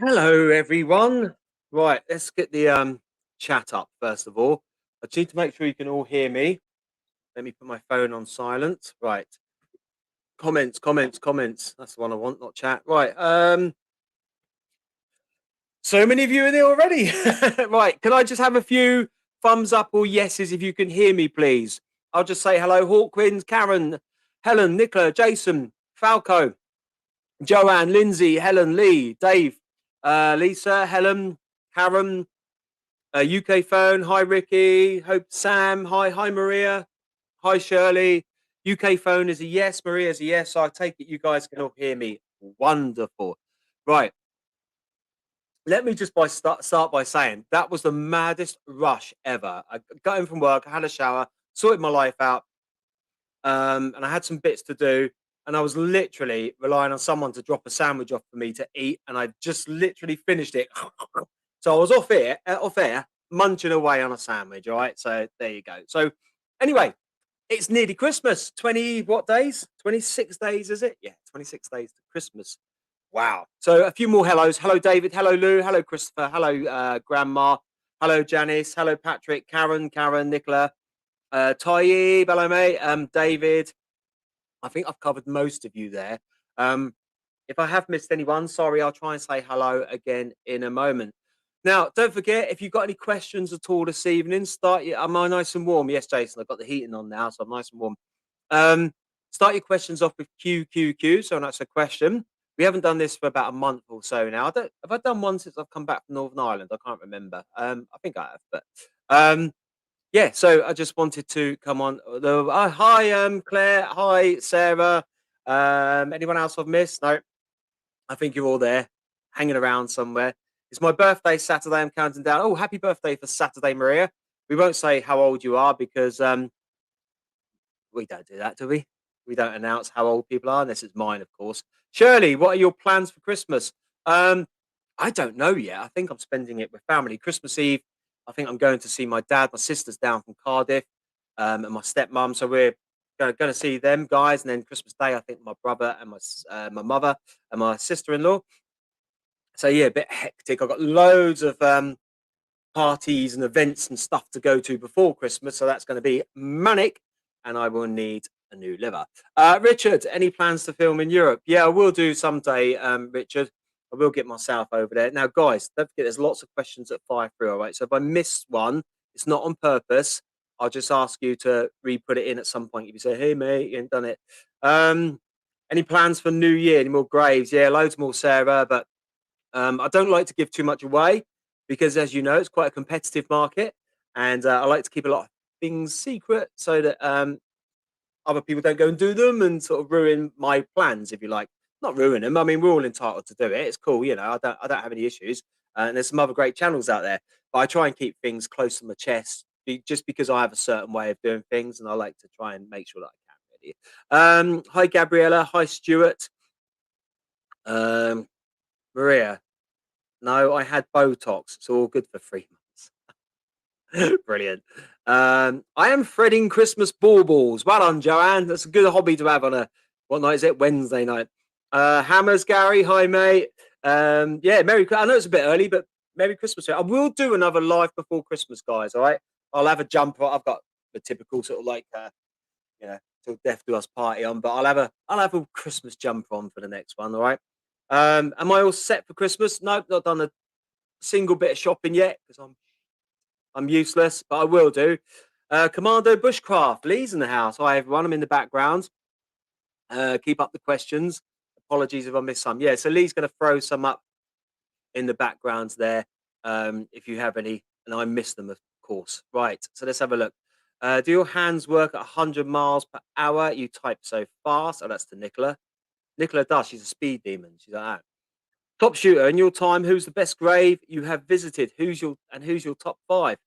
Hello, everyone. Right, let's get the chat up first of all. I just need to make sure you can all hear me. Let me put my phone on silent. Right, comments, comments, comments. That's the one I want, not chat. Right. So many of you in there already. Right, can I just have a few thumbs up or yeses if you can hear me, please? I'll just say hello, Hawkwins, Karen, Helen, Nicola, Jason, Falco, Joanne, Lindsay, Helen, Lee, Dave, Lisa, Helen, Karen, UK phone. Hi, Ricky. Hope Sam. Hi, Maria. Hi, Shirley. UK phone is a yes. Maria is a yes. So I take it you guys can all hear me. Wonderful. Right. Let me just start by saying that was the maddest rush ever. I got in from work. I had a shower, sorted my life out, and I had some bits to do. And I was literally relying on someone to drop a sandwich off for me to eat, and I just literally finished it. So I was off air, munching away on a sandwich. All right, so there you go. So anyway, it's nearly Christmas. 20 what days? 26 days, is it? Yeah, 26 days to Christmas. Wow. So a few more hellos. Hello, David. Hello, Lou. Hello, Christopher. Hello, Grandma. Hello, Janice. Hello, Patrick. Karen, Nicola. Tayyib. Hello, mate. David. I think I've covered most of you there. Um, if I have missed anyone, sorry, I'll try and say hello again in a moment. Now, don't forget, if you've got any questions at all this evening, am I nice and warm? Yes, Jason, I've got the heating on now, so I'm nice and warm. Start your questions off with QQQ, so that's a question. We haven't done this for about a month or so now. Have I done one since I've come back from Northern Ireland? I can't remember. I think I have, but um, yeah, so I just wanted to come on. Hi, Claire. Hi, Sarah. Anyone else I've missed? No, I think you're all there, hanging around somewhere. It's my birthday Saturday. I'm counting down. Oh, happy birthday for Saturday, Maria. We won't say how old you are because we don't do that, do we? We don't announce how old people are, unless it's mine, of course. Shirley, what are your plans for Christmas? Um, I don't know yet. I think I'm spending it with family. Christmas Eve, I think I'm going to see my dad. My sister's down from Cardiff, and my stepmom. So we're going to see them guys. And then Christmas Day, I think my brother and my mother and my sister-in-law. So yeah, a bit hectic. I've got loads of parties and events and stuff to go to before Christmas, so that's going to be manic, and I will need a new liver. Richard, any plans to film in Europe? Yeah, I will do someday, Richard. I will get myself over there. Now, guys, don't forget there's lots of questions at fire through, all right? So if I miss one, it's not on purpose. I'll just ask you to re-put it in at some point. If you say, hey, mate, you ain't done it. Any plans for New Year? Any more graves? Yeah, loads more, Sarah, but I don't like to give too much away because, as you know, it's quite a competitive market, and I like to keep a lot of things secret so that other people don't go and do them and sort of ruin my plans, if you like. Not ruin them. I mean, we're all entitled to do it. It's cool, you know. I don't have any issues, and there's some other great channels out there. But I try and keep things close to my chest, just because I have a certain way of doing things, and I like to try and make sure that I can. Really. Hi, Gabriella. Hi, Stuart. Um, Maria. No, I had Botox. It's all good for 3 months. Brilliant. I am threading Christmas baubles. Well done, Joanne. That's a good hobby to have on a what night is it? Wednesday night. Hammers, Gary. Hi, mate. Yeah, I know it's a bit early, but Merry Christmas. I will do another live before Christmas, guys. All right. I'll have a jumper. I've got the typical sort of like you know, till death do us party on, but I'll have a Christmas jumper on for the next one. All right. Am I all set for Christmas? No, not done a single bit of shopping yet because I'm useless, but I will do. Commando Bushcraft, Lee's in the house. Hi everyone, I'm in the background. Keep up the questions. Apologies if I missed some. Yeah, so Lee's going to throw some up in the background there. If you have any, and I missed them, of course. Right, so let's have a look. Do your hands work at 100 miles per hour? You type so fast. Oh, that's to Nicola. Nicola does. She's a speed demon. She's like that. Top shooter in your time. Who's the best grave you have visited? Who's your top five?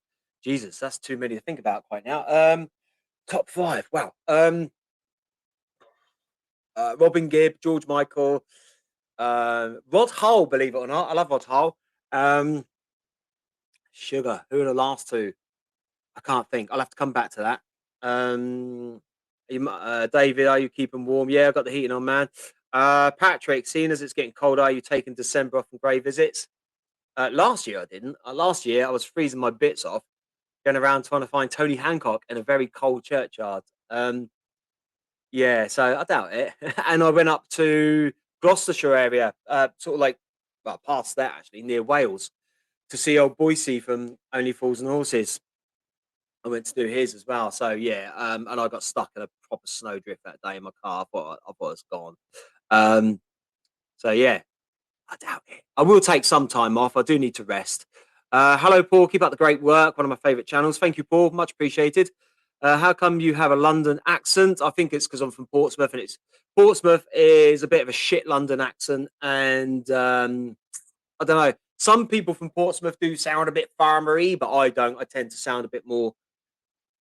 Jesus, that's too many to think about quite now. Top five. Wow. Robin Gibb, George Michael, Rod Hull. Believe it or not, I love Rod Hull. Sugar. Who are the last two? I can't think. I'll have to come back to that. David, are you keeping warm? Yeah, I've got the heating on, man. Patrick, seeing as it's getting colder, are you taking December off and grey visits? Last year I didn't. Last year I was freezing my bits off, going around trying to find Tony Hancock in a very cold churchyard. Yeah, so I doubt it. And I went up to Gloucestershire area, sort of like, well, past that actually, near Wales, to see old Boise from Only Fools and Horses. I went to do his as well. So yeah, and I got stuck in a proper snowdrift that day in my car. I thought it was gone. Um, so yeah, I doubt it. I will take some time off. I do need to rest. Hello, Paul. Keep up the great work. One of my favourite channels. Thank you, Paul. Much appreciated. How come you have a London accent? I think it's because I'm from Portsmouth, and it's Portsmouth is a bit of a shit London accent, and I don't know. Some people from Portsmouth do sound a bit farmery, but I don't. I tend to sound a bit more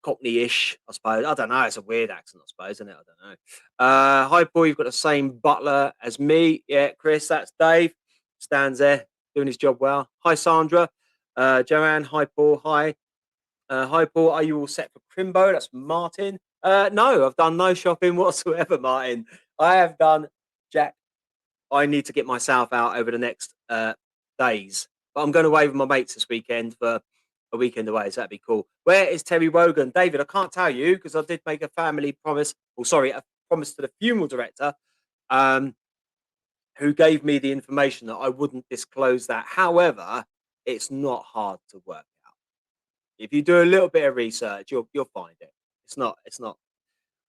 Cockney-ish, I suppose. I don't know. It's a weird accent, I suppose, isn't it? I don't know. Hi, Paul. You've got the same butler as me. Yeah, Chris. That's Dave. Stands there doing his job well. Hi, Sandra. Joanne. Hi, Paul. Hi. Hi, Paul. Are you all set for Crimbo? That's Martin. No, I've done no shopping whatsoever, Martin. I have done Jack. I need to get myself out over the next days. But I'm going away with my mates this weekend for a weekend away, so that'd be cool. Where is Terry Wogan? David, I can't tell you because I did make a family promise. Oh, sorry, a promise to the funeral director, um, who gave me the information that I wouldn't disclose that. However, it's not hard to work out. If you do a little bit of research, you'll find it. It's not.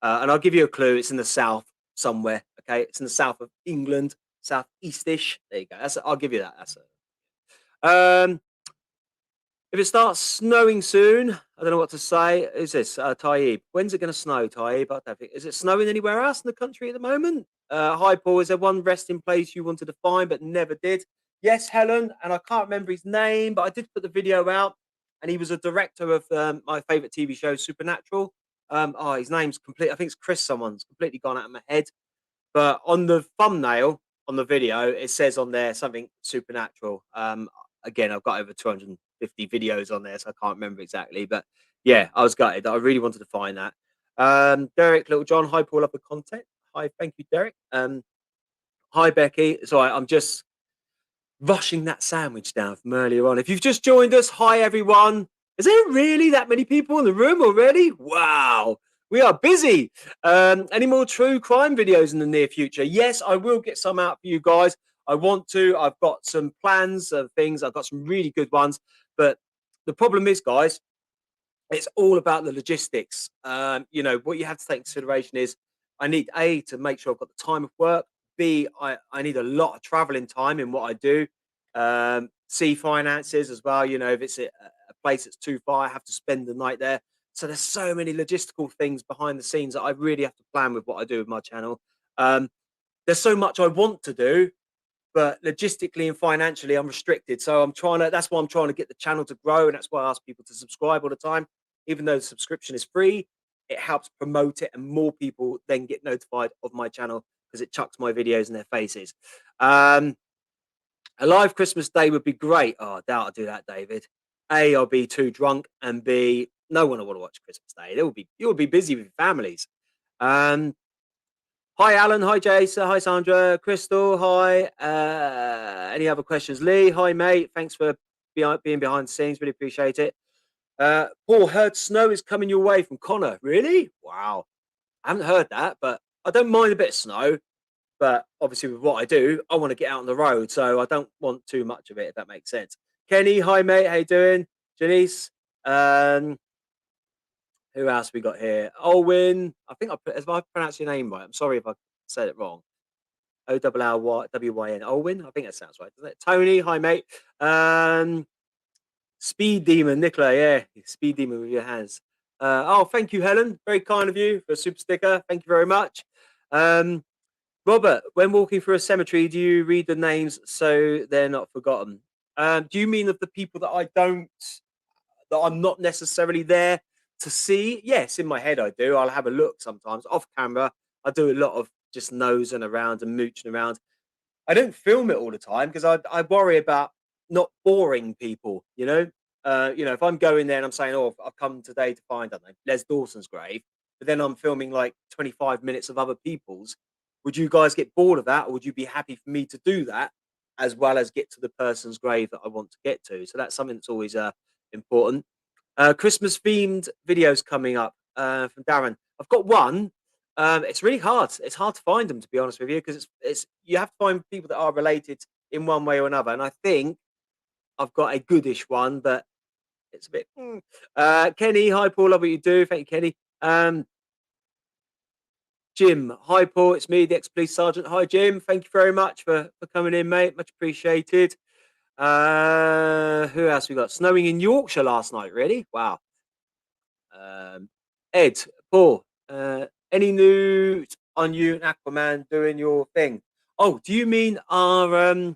And I'll give you a clue. It's in the south somewhere. Okay, it's in the south of England, southeastish. There you go. I'll give you that. That's it. If it starts snowing soon, I don't know what to say. Who's this? Taib. When's it going to snow, Taib? I don't think. Is it snowing anywhere else in the country at the moment? Hi, Paul. Is there one resting place you wanted to find but never did? Yes, Helen. And I can't remember his name, but I did put the video out. And he was a director of my favorite TV show, Supernatural. His name's complete. I think it's Chris. Someone's completely gone out of my head. But on the thumbnail on the video, it says on there something supernatural. Again, I've got over 250 videos on there, so I can't remember exactly. But yeah, I was gutted. I really wanted to find that. Derek, Little John, hi, Paul, up the content. Hi, thank you, Derek. Hi, Becky. Sorry, I'm just rushing that sandwich down from earlier on. If you've just joined us, hi, everyone. Is there really that many people in the room already? Wow. We are busy. Any more true crime videos in the near future? Yes, I will get some out for you guys. I want to. I've got some plans of things. I've got some really good ones. But the problem is, guys, it's all about the logistics. What you have to take into consideration is I need A, to make sure I've got the time of work. B, I need a lot of traveling time in what I do. C, finances as well. If it's a place that's too far, I have to spend the night there. So there's so many logistical things behind the scenes that I really have to plan with what I do with my channel. There's so much I want to do, but logistically and financially, I'm restricted. So that's why I'm trying to get the channel to grow. And that's why I ask people to subscribe all the time. Even though the subscription is free, it helps promote it and more people then get notified of my channel because it chucks my videos in their faces. A live Christmas day would be great. Oh, I doubt I'll do that, David. A, I'll be too drunk, and B, no one will want to watch Christmas Day. You'll be busy with families. Hi, Alan. Hi, Jason. Hi, Sandra. Crystal. Hi. Any other questions? Lee. Hi, mate. Thanks for being behind the scenes. Really appreciate it. Paul, heard snow is coming your way from Connor. Really? Wow. I haven't heard that, but I don't mind a bit of snow. But obviously, with what I do, I want to get out on the road, so I don't want too much of it. If that makes sense. Kenny, hi mate, how you doing? Janice, who else we got here? Owen, I think if I pronounce your name right, I'm sorry if I said it wrong. OWLYWYN. Owen, I think that sounds right, doesn't it? Tony, hi mate. Speed Demon, Nicola, yeah, Speed Demon with your hands. Thank you, Helen. Very kind of you for a super sticker. Thank you very much. Robert, when walking through a cemetery, do you read the names so they're not forgotten? Do you mean of the people that I'm not necessarily there to see? Yes, in my head I do. I'll have a look sometimes off camera. I do a lot of just nosing around and mooching around. I don't film it all the time because I worry about not boring people. If I'm going there and I'm saying, "Oh, I've come today to find, I don't know, Les Dawson's grave," but then I'm filming like 25 minutes of other people's. Would you guys get bored of that, or would you be happy for me to do that as well as get to the person's grave that I want to get to? So that's something that's always important. Christmas themed videos coming up from Darren. I've got one. It's really hard. It's hard to find them, to be honest with you, because it's you have to find people that are related in one way or another. And I think I've got a goodish one, but it's a bit. Kenny, hi Paul, love what you do. Thank you, Kenny. Jim, hi Paul, it's me, the ex-police sergeant. Hi Jim, thank you very much for coming in, mate. Much appreciated. Who else we got? Snowing in Yorkshire last night, really? Wow. Um, Ed, Paul, any news on you and Aquaman doing your thing? Oh, do you mean our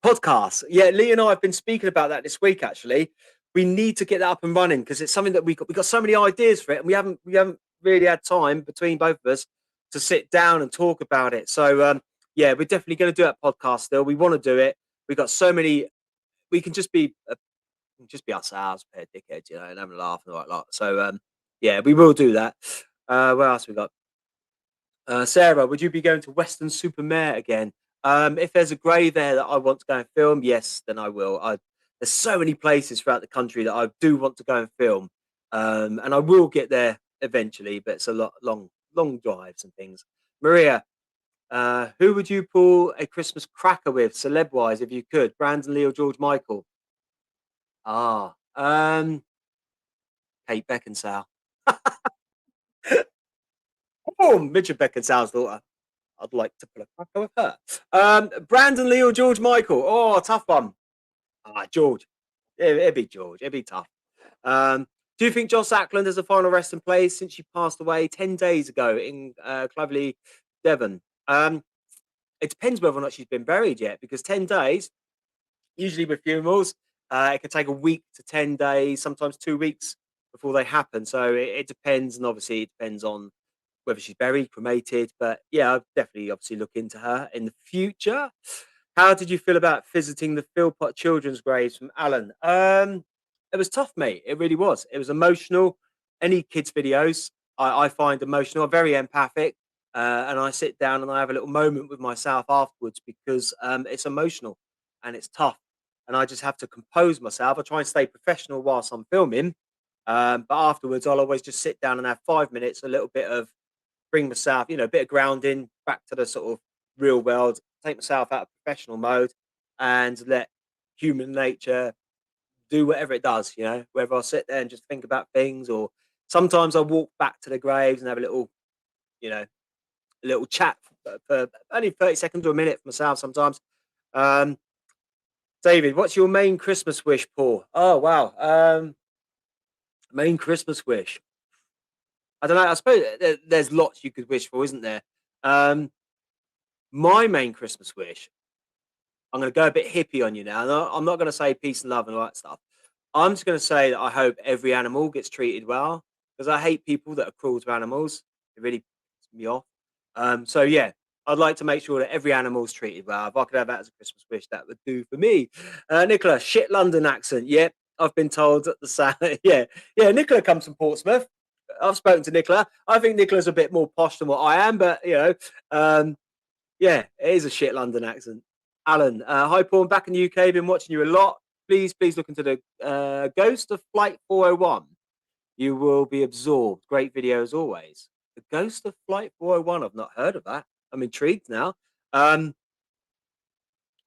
podcast? Yeah, Lee and I have been speaking about that this week. Actually, we need to get that up and running because it's something that we got so many ideas for it, and we haven't really had time between both of us to sit down and talk about it. So yeah, we're definitely going to do that podcast. Still, we want to do it. We've got so many. We can just be ourselves, pair of dickheads, you know, and having a laugh and all that lot. So yeah, we will do that. What else we got? Sarah, would you be going to Western Supermare again? If there's a grave there that I want to go and film, yes, then I will. There's so many places throughout the country that I do want to go and film, and I will get there eventually. But it's a long drives and things. Maria, who would you pull a Christmas cracker with, celeb wise, if you could? Brandon Lee or George Michael? Kate Beckinsale. Oh, Mitchell Beckinsale's daughter. I'd like to put a cracker with her. Brandon Lee or George Michael? Oh, tough one. George. It'd be George. It'd be tough. Do you think Joss Ackland has a final resting place since she passed away 10 days ago in Clovelly, Devon? It depends whether or not she's been buried yet, because 10 days, usually with funerals, it can take a week to 10 days, sometimes 2 weeks before they happen. So it depends, and obviously it depends on whether she's buried, cremated. But yeah, I'll definitely obviously look into her in the future. How did you feel about visiting the Philpott children's graves from Alan? It was tough, mate. It really was. It was emotional. Any kids' videos, I find emotional. I'm very empathic, and I sit down and I have a little moment with myself afterwards because it's emotional and it's tough, and I just have to compose myself. I try and stay professional whilst I'm filming, but afterwards I'll always just sit down and have 5 minutes, a little bit of bring myself, a bit of grounding back to the sort of real world, take myself out of professional mode and let human nature do whatever it does, whether I sit there and just think about things, or sometimes I walk back to the graves and have you know, a little chat for only 30 seconds or a minute for myself sometimes. Um, David, what's your main Christmas wish, Paul? Oh, wow. Main Christmas wish. I don't know. I suppose there's lots you could wish for, isn't there? Um, my main Christmas wish, I'm going to go a bit hippie on you now. I'm not going to say peace and love and all that stuff. I'm just going to say that I hope every animal gets treated well, because I hate people that are cruel to animals. It really pisses me off. So yeah, I'd like to make sure that every animal's treated well. If I could have that as a Christmas wish, that would do for me. Nicola, shit London accent. Yeah, I've been told that the sound. Yeah. Nicola comes from Portsmouth. I've spoken to Nicola. I think Nicola's a bit more posh than what I am, but yeah, it is a shit London accent. Alan, hi Paul, I'm back in the UK. Been watching you a lot. Please look into the Ghost of Flight 401. You will be absorbed. Great video as always. The Ghost of Flight 401. I've not heard of that. I'm intrigued now. Alan,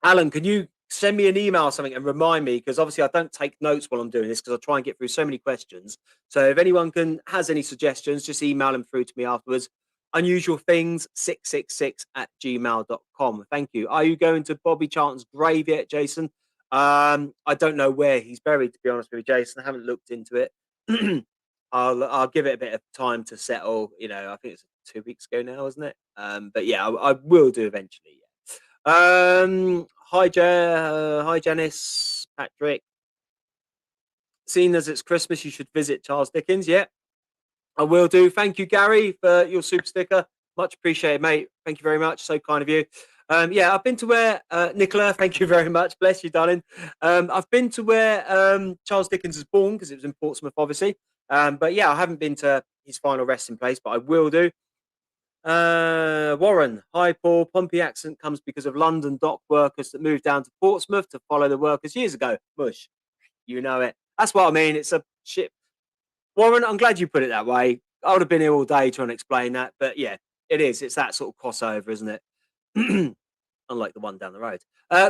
can you send me an email or something and remind me? Because obviously I don't take notes while I'm doing this, because I try and get through so many questions. So if anyone has any suggestions, just email them through to me afterwards. Unusual things 666 at gmail.com. Thank you. Are you going to Bobby Charlton's grave yet, Jason? I don't know where he's buried, to be honest with you, Jason. I haven't looked into it. I'll give it a bit of time to settle. I think it's 2 weeks ago now, isn't it? But yeah, I will do eventually. Hi Janice, Patrick. Seeing as it's Christmas, you should visit Charles Dickens. Yeah, I will do. Thank you, Gary, for your super sticker. Much appreciated, mate. Thank you very much. So kind of you. Yeah, I've been to where Nicola. Thank you very much. Bless you, darling. I've been to where Charles Dickens was born, because it was in Portsmouth, obviously. But yeah, I haven't been to his final resting place, but I will do. Warren, hi Paul. Pompey accent comes because of London dock workers that moved down to Portsmouth to follow the workers years ago. Mush, you know it. That's what I mean. It's a shit. Warren, I'm glad you put it that way. I would have been here all day trying to explain that, but yeah, it is. It's that sort of crossover, isn't it? Unlike the one down the road.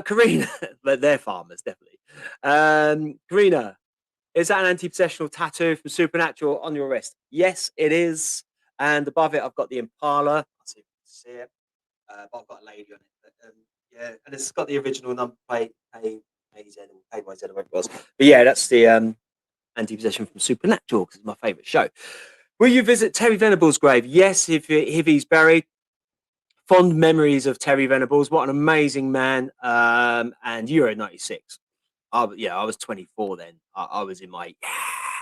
Karina, but they're farmers, definitely. Karina, is that an anti-possessional tattoo from Supernatural on your wrist? Yes, it is. And above it, I've got the Impala. I see if you can see it. But I've got a lady on it. But, yeah, and it's got the original number plate, AZ or KYZ or whatever it was. But yeah, that's the anti-possession from Supernatural because it's my favourite show. Will you visit Terry Venable's grave? Yes, if he's buried. Fond memories of Terry Venables. What an amazing man. And Euro 96. I was 24 then. I was in my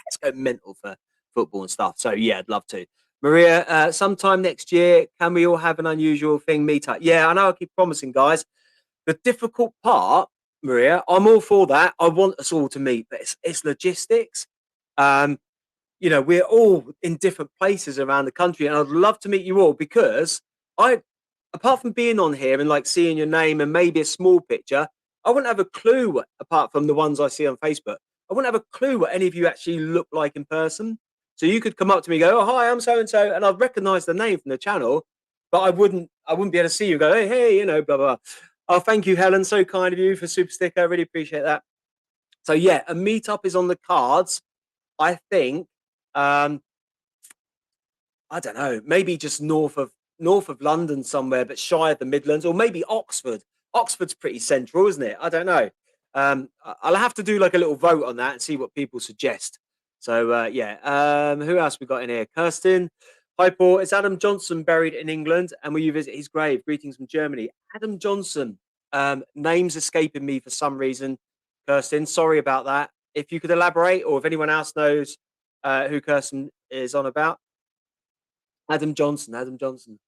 let's go mental for football and stuff. So yeah, I'd love to. Maria, sometime next year, can we all have an unusual thing meet up? Yeah, I know I keep promising, guys. The difficult part, Maria, I'm all for that. I want us all to meet, but it's logistics. Um, we're all in different places around the country, and I'd love to meet you all because apart from being on here and like seeing your name and maybe a small picture, I wouldn't have a clue apart from the ones I see on Facebook. I wouldn't have a clue what any of you actually look like in person. So you could come up to me and go, "Oh, hi, I'm so and so," and I'd recognize the name from the channel, but I wouldn't be able to see you and go, hey, blah, blah. Oh, thank you, Helen. So kind of you for super sticker. I really appreciate that. So yeah, a meetup is on the cards. I think I don't know, maybe just north of London somewhere, but shy of the Midlands, or maybe Oxford. Oxford's pretty central, isn't it? I don't know. I'll have to do like a little vote on that and see what people suggest. So yeah, who else we got in here? Kirsten, hi Paul. Is Adam Johnson buried in England? And will you visit his grave? Greetings from Germany. Adam Johnson. Name's escaping me for some reason. Kirsten, sorry about that. If you could elaborate, or if anyone else knows who Kirsten is on about. Adam Johnson, Adam Johnson.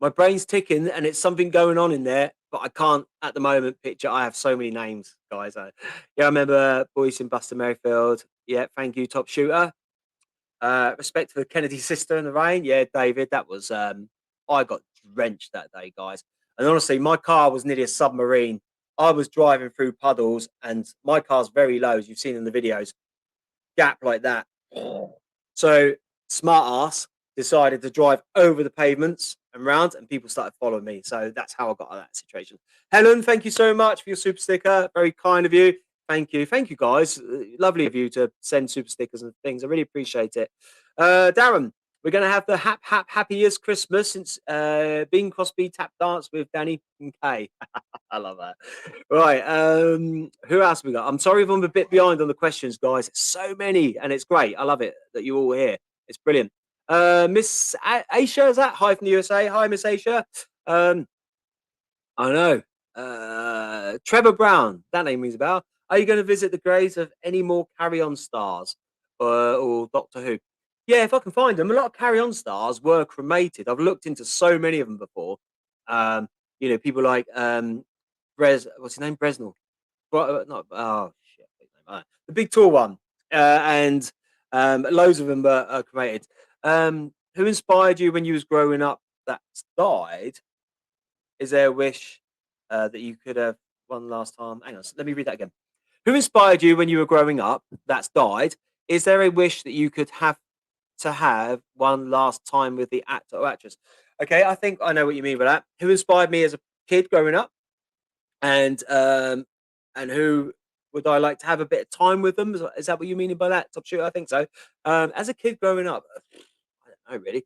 My brain's ticking and it's something going on in there, but I can't at the moment picture. I have so many names, guys. I remember Boyce and Buster Merrifield. Yeah, thank you, top shooter. Respect for the Kennedy sister in the rain. Yeah, David, that was I got drenched that day, guys. And honestly, my car was nearly a submarine. I was driving through puddles and my car's very low, as you've seen in the videos. Gap like that. So smart ass decided to drive over the pavements and round, and people started following me. So that's how I got out of that situation. Helen, thank you so much for your super sticker. Very kind of you. Thank you. Thank you, guys. Lovely of you to send super stickers and things. I really appreciate it. Darren, we're going to have the happiest Christmas since Bing Crosby tap dance with Danny and Kay. I love that. Right. Who else we got? I'm sorry if I'm a bit behind on the questions, guys. So many, and it's great. I love it that you're all here. It's brilliant. Miss Aisha, is that? Hi from the USA. Hi, Miss Aisha. I know. Trevor Brown, that name rings a bell. Are you going to visit the graves of any more Carry On stars or Doctor Who? Yeah, if I can find them. A lot of Carry On stars were cremated. I've looked into so many of them before. People like what's his name? Bresnell. Not shit. The big tall one, and loads of them are cremated. Who inspired you when you was growing up? That's died. Is there a wish that you could have one last time? Hang on, let me read that again. Who inspired you when you were growing up? That's died. Is there a wish that you could have one last time with the actor or actress? Okay, I think I know what you mean by that. Who inspired me as a kid growing up, and who would I like to have a bit of time with them? Is that what you mean by that? Top shooter, I think so. As a kid growing up, I don't know really.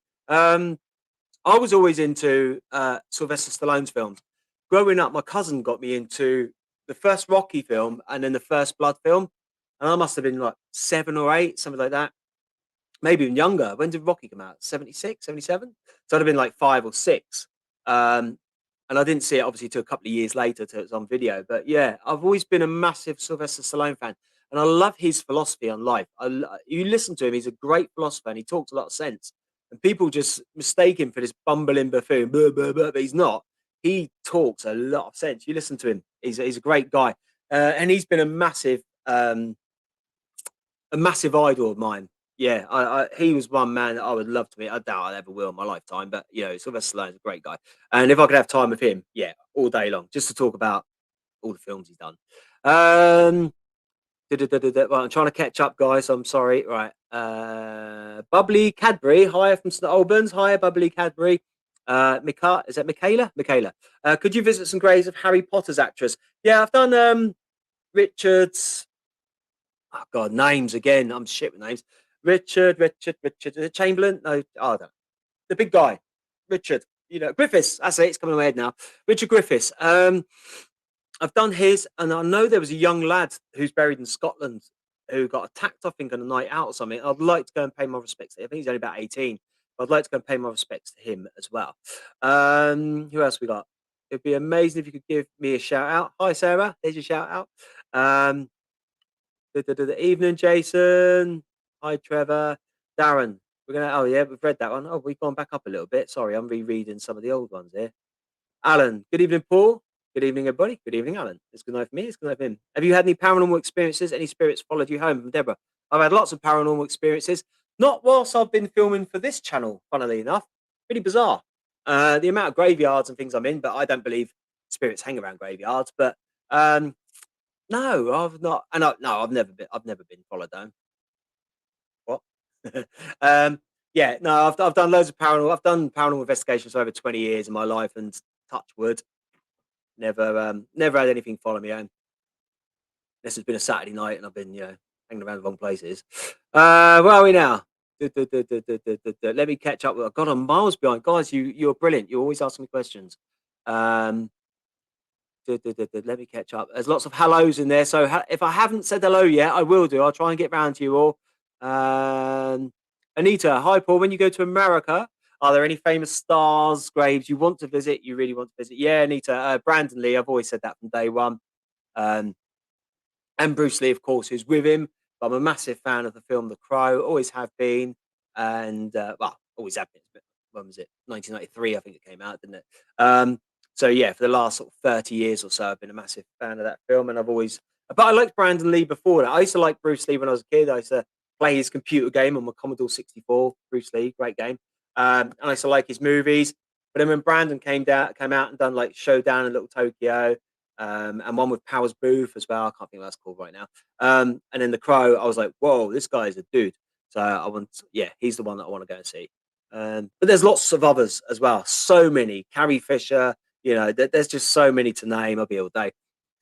I was always into Sylvester Stallone's films. Growing up, my cousin got me into the first Rocky film and then the first Blood film. And I must have been like 7 or 8, something like that. Maybe even younger. When did Rocky come out? 76, 77? So I'd have been like 5 or 6. And I didn't see it obviously till a couple of years later till it's on video. But yeah, I've always been a massive Sylvester Stallone fan. And I love his philosophy on life. You listen to him, he's a great philosopher and he talks a lot of sense. And people just mistake him for this bumbling buffoon, blah, blah, blah, but he's not. He talks a lot of sense. You listen to him; he's a great guy, and he's been a massive idol of mine. Yeah, he was one man that I would love to meet. I doubt I ever will in my lifetime, but you know, Sylvester Stallone's a great guy, and if I could have time with him, yeah, all day long, just to talk about all the films he's done. Um, Well, I'm trying to catch up, guys. I'm sorry. Right, Bubbly Cadbury, hi from St Albans. Hi, Bubbly Cadbury. Is that Michaela? Michaela. Could you visit some graves of Harry Potter's actress? Yeah, I've done Richard's. Oh God, names again. I'm shit with names. Richard. Is it Chamberlain? No, oh, I don't know. The big guy, Richard. You know, Griffiths. That's it. It's coming to my head now. Richard Griffiths. I've done his, and I know there was a young lad who's buried in Scotland who got attacked, I think, on a night out or something. I'd like to go and pay my respects to him. I think he's only about 18. But I'd like to go and pay my respects to him as well. Who else we got? It'd be amazing if you could give me a shout out. Hi, Sarah. There's your shout out. Um, Evening, Jason. Hi, Trevor. Darren. We're gonna. Oh yeah, we've read that one. Oh, we've gone back up a little bit. Sorry, I'm rereading some of the old ones here. Alan. Good evening, Paul. Good evening, everybody. Good evening, Alan. It's good night for me. It's good night for him. Have you had any paranormal experiences? Any spirits followed you home? From Deborah. I've had lots of paranormal experiences. Not whilst I've been filming for this channel, funnily enough. Really bizarre. The amount of graveyards and things I'm in, but I don't believe spirits hang around graveyards. But um, no, I've not. And no, I've never been. I've never been followed home. What? um, yeah, no, I've done loads of paranormal. I've done paranormal investigations for over 20 years in my life, and touch wood, never had anything follow me home. This has been a Saturday night, and I've been, hanging around the wrong places. Where are we now? Let me catch up with. God, I'm miles behind, guys. You're brilliant. You always ask me questions. Um, Let me catch up. There's lots of hellos in there, so if I haven't said hello yet, I will do. I'll try and get round to you all. Anita, hi Paul. When you go to America, are there any famous stars graves you want to visit? You really want to visit? Yeah, Anita. Brandon Lee. I've always said that from day one. Um, and Bruce Lee, of course, who's with him. But I'm a massive fan of the film The Crow. Always have been, and well, always have been. But when was it? 1993, I think it came out, didn't it? So yeah, for the last sort of 30 years or so, I've been a massive fan of that film, and I've always. But I liked Brandon Lee before that. I used to like Bruce Lee when I was a kid. I used to play his computer game on my Commodore 64. Bruce Lee, great game. And I used to like his movies. But then when Brandon came out and done like Showdown in Little Tokyo, and one with Powers Booth as well. I can't think what that's called right now. And then The Crow, I was like, whoa, this guy is a dude. So yeah, he's the one that I want to go and see. But there's lots of others as well. So many. Carrie Fisher, there's just so many to name. I'll be all day.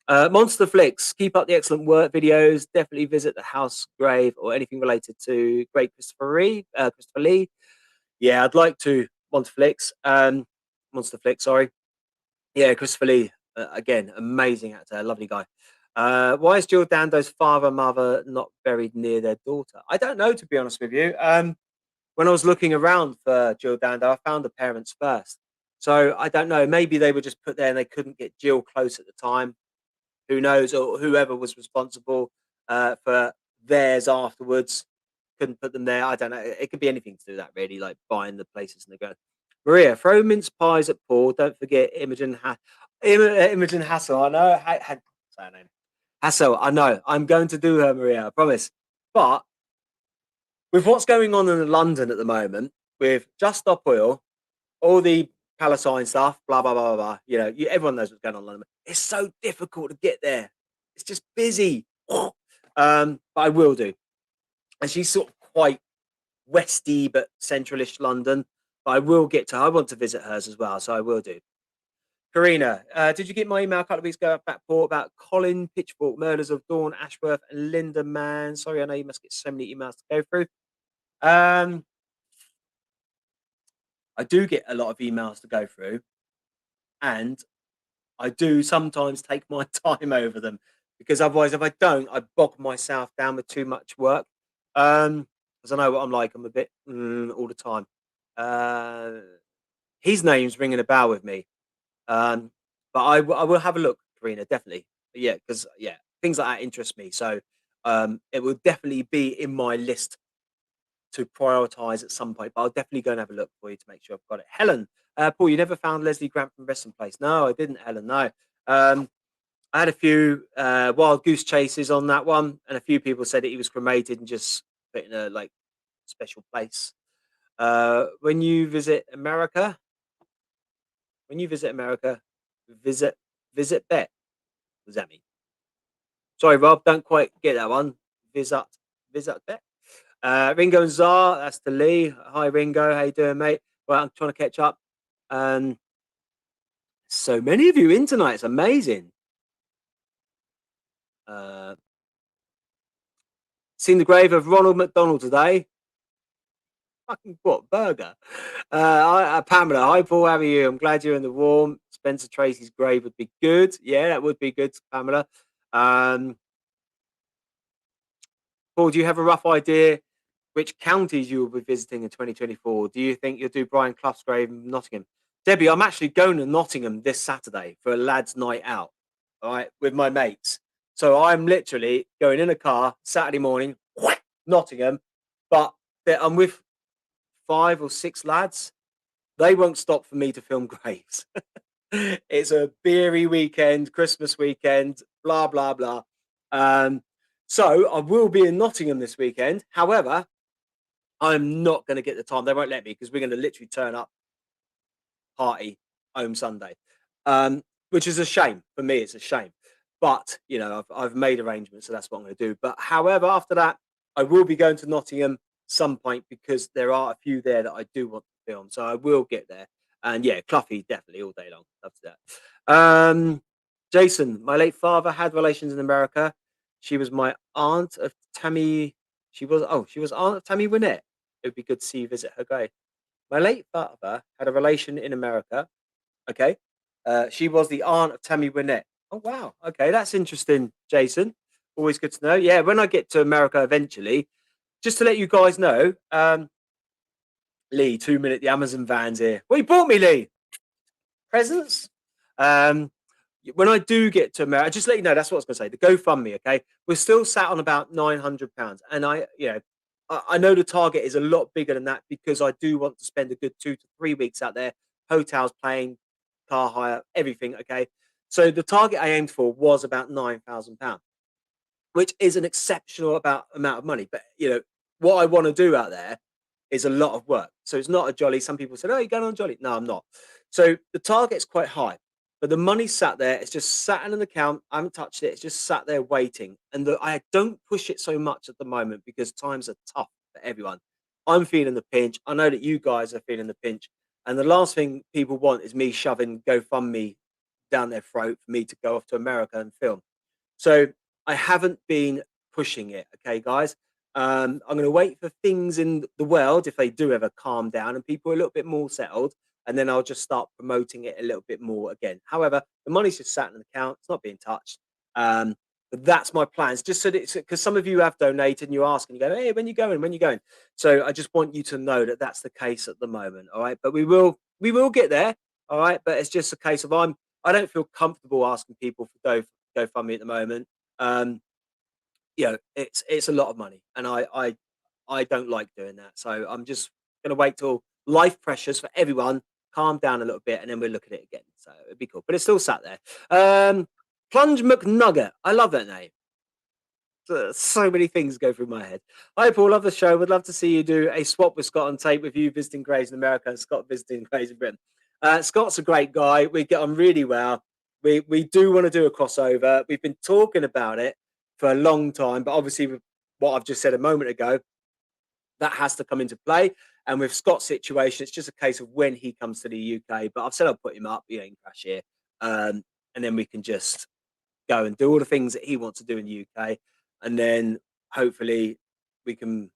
Monster Flicks, keep up the excellent work videos. Definitely visit the house grave or anything related to great Christopher Lee. Yeah, I'd like to. Monster Flicks, sorry. Yeah, Christopher Lee, again, amazing actor, lovely guy. Why is Jill Dando's father and mother not buried near their daughter? I don't know, to be honest with you. When I was looking around for Jill Dando, I found the parents first. So I don't know. Maybe they were just put there and they couldn't get Jill close at the time. Who knows? Or whoever was responsible for theirs afterwards couldn't put them there. I don't know. It could be anything to do with that, really, like buying the places and they go. Maria, throw mince pies at Paul. Don't forget Imogen Hassel. I know. Say her name. Hassel. I know. I'm going to do her, Maria. I promise. But with what's going on in London at the moment, with Just Stop Oil, all the Palestine stuff, blah blah blah blah. Blah everyone knows what's going on in London. It's so difficult to get there. It's just busy. But I will do. And she's sort of quite westy but centralish London. But I will get to her. I want to visit hers as well, so I will do. Karina, did you get my email a couple of weeks ago about Colin Pitchfork, murders of Dawn Ashworth and Linda Mann? Sorry, I know you must get so many emails to go through. I do get a lot of emails to go through, and I do sometimes take my time over them because otherwise, if I don't, I bog myself down with too much work. Because I know what I'm like. I'm a bit all the time. His name's ringing a bell with me. But I will have a look, Karina, definitely. Yeah, because things like that interest me. So it will definitely be in my list to prioritize at some point. But I'll definitely go and have a look for you to make sure I've got it. Helen, Paul, you never found Leslie Grant from Resting Place? No, I didn't, Helen. No. I had a few wild goose chases on that one, and a few people said that he was cremated and just put in a special place. When you visit America, when you visit America, visit visit Bet. What does that mean? Sorry, Rob, don't quite get that one. Visit visit Bet. Ringo and Zar, that's the Lee. Hi, Ringo. How you doing, mate? Well, I'm trying to catch up. Um, so many of you in tonight. It's amazing. Uh, seen the grave of Ronald McDonald today. Fucking what burger? Pamela, hi Paul, how are you? I'm glad you're in the warm. Spencer Tracy's grave would be good. Yeah, that would be good, Pamela. Um, Paul, do you have a rough idea which counties you will be visiting in 2024? Do you think you'll do Brian Clough's grave in Nottingham? Debbie, I'm actually going to Nottingham this Saturday for a lads' night out, all right, with my mates. So I'm literally going in a car Saturday morning, Nottingham, but I'm with 5 or 6 lads. They won't stop for me to film graves. It's a beery weekend, Christmas weekend, blah blah blah. Um, so I will be in Nottingham this weekend. However, I'm not going to get the time. They won't let me because we're going to literally turn up party home Sunday, which is a shame for me. It's a shame, but you know I've made arrangements, so that's what I'm going to do. But however, after that, I will be going to Nottingham some point because there are a few there that I do want to film, so I will get there. And yeah, Cluffy definitely all day long. Love that. Jason, my late father had relations in America. She was my aunt of Tammy. She was aunt of Tammy Wynette. It would be good to see you visit her grave. My late father had a relation in America. Okay. She was the aunt of Tammy Wynette. Oh, wow. Okay. That's interesting, Jason. Always good to know. Yeah. When I get to America eventually, just to let you guys know, Lee, 2 minute, the Amazon van's here. What you bought me, Lee? Presents? Um, when I do get to America, just let you know, that's what I was going to say. The GoFundMe, okay? We're still sat on about £900. And I know the target is a lot bigger than that because I do want to spend a good 2 to 3 weeks out there, hotels, plane, car hire, everything, okay? So the target I aimed for was about £9,000, which is an exceptional amount of money. But, what I want to do out there is a lot of work. So it's not a jolly. Some people said, "Oh, you're going on a jolly." No, I'm not. So the target's quite high, but the money sat there. It's just sat in an account. I haven't touched it. It's just sat there waiting. And I don't push it so much at the moment because times are tough for everyone. I'm feeling the pinch. I know that you guys are feeling the pinch. And the last thing people want is me shoving GoFundMe down their throat for me to go off to America and film. So I haven't been pushing it. Okay, guys. I'm going to wait for things in the world if they do ever calm down and people are a little bit more settled, and then I'll just start promoting it a little bit more again. However, the money's just sat in an account; it's not being touched. But that's my plans. Just so that it's because some of you have donated and you ask and you go, "Hey, when you going? When you going?" So I just want you to know that that's the case at the moment. All right, but we will get there. All right, but it's just a case of I don't feel comfortable asking people for GoFundMe at the moment. Um, it's a lot of money, and I don't like doing that. So I'm just gonna wait till life pressures for everyone calm down a little bit, and then we'll look at it again. So it'd be cool, but it's still sat there. Plunge McNugget, I love that name. So many things go through my head. Hi, Paul. Love the show. Would love to see you do a swap with Scott on tape with you visiting graves in America and Scott visiting graves in Britain. Scott's a great guy. We get on really well. We do want to do a crossover. We've been talking about it for a long time, but obviously, with what I've just said a moment ago, that has to come into play. And with Scott's situation, it's just a case of when he comes to the UK. But I've said I'll put him up. He ain't crash here, and then we can just go and do all the things that he wants to do in the UK, and then hopefully we can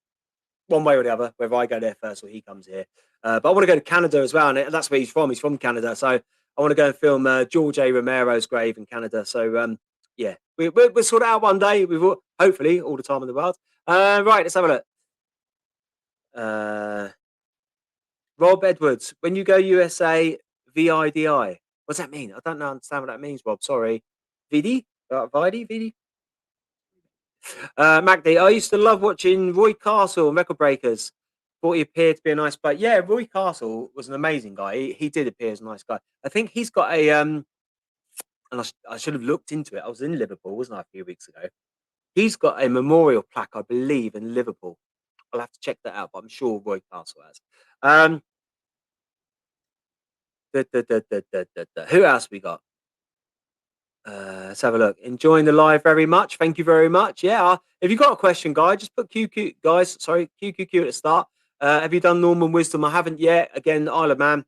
one way or the other, whether I go there first or he comes here. But I want to go to Canada as well, and that's where he's from. He's from Canada, so I want to go and film George A. Romero's grave in Canada. So yeah, we'll sort it out one day. Hopefully all the time in the world. Right, let's have a look. Rob Edwards, when you go USA, VIDI. What's that mean? I don't understand what that means, Rob. Sorry. VD? VD? Magdi, I used to love watching Roy Castle and Record Breakers. Thought he appeared to be a nice guy. Yeah, Roy Castle was an amazing guy. He did appear as a nice guy. I think he's got and I should have looked into it. I was in Liverpool, wasn't I, a few weeks ago? He's got a memorial plaque, I believe, in Liverpool. I'll have to check that out, but I'm sure Roy Castle has. Um, Who else we got? Let's have a look. Enjoying the live very much. Thank you very much. Yeah. If you got a question, guy, just put QQ, guys. Sorry, QQQ at the start. Have you done Norman Wisdom? I haven't yet. Again, Isle of Man.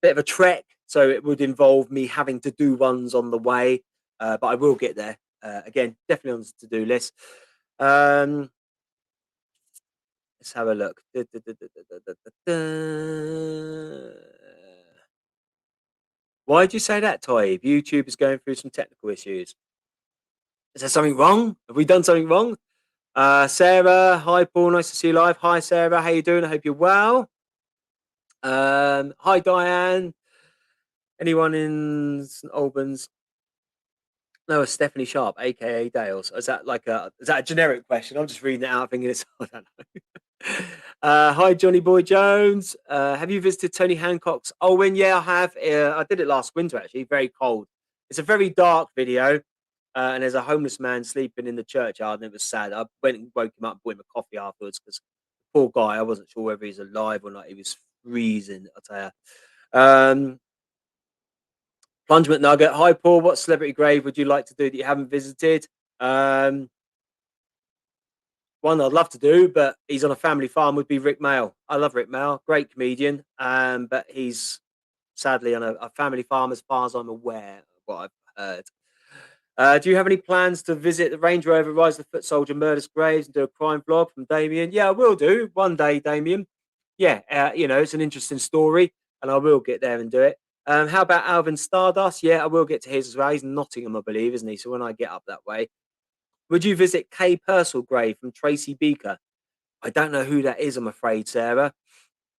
Bit of a trek, so it would involve me having to do ones on the way, but I will get there. Again, definitely on the to-do list. Um, let's have a look. Why did you say that, Toy? YouTube is going through some technical issues. Is there something wrong? Have we done something wrong? Sarah, hi Paul, nice to see you live. Hi Sarah, how you doing? I hope you're well. Hi Diane. Anyone in St Albans? No, it's Stephanie Sharp, aka Dales. Is that a generic question? I'm just reading it out, thinking it's I don't know. Hi, Johnny Boy Jones. Have you visited Tony Hancock's Olwyn? Yeah, I have. I did it last winter actually. Very cold. It's a very dark video, and there's a homeless man sleeping in the churchyard, and it was sad. I went and woke him up, bought him a coffee afterwards because poor guy. I wasn't sure whether he's alive or not. He was freezing. I tell you. Plunge McNugget. Hi, Paul. What celebrity grave would you like to do that you haven't visited? Um, One I'd love to do, but he's on a family farm, would be Rick Mail. I love Rick Mail, great comedian, but he's sadly on a family farm, as far as I'm aware, of what I've heard. Do you have any plans to visit the Range Rover Rise of the Foot Soldier Murders Graves and do a crime vlog from Damien? Yeah, I will do one day, Damien. Yeah, it's an interesting story, and I will get there and do it. How about Alvin Stardust? Yeah, I will get to his as well. He's in Nottingham, I believe, isn't he? So when I get up that way, would you visit Kay Purcell grave from Tracy Beaker? I don't know who that is, I'm afraid, Sarah.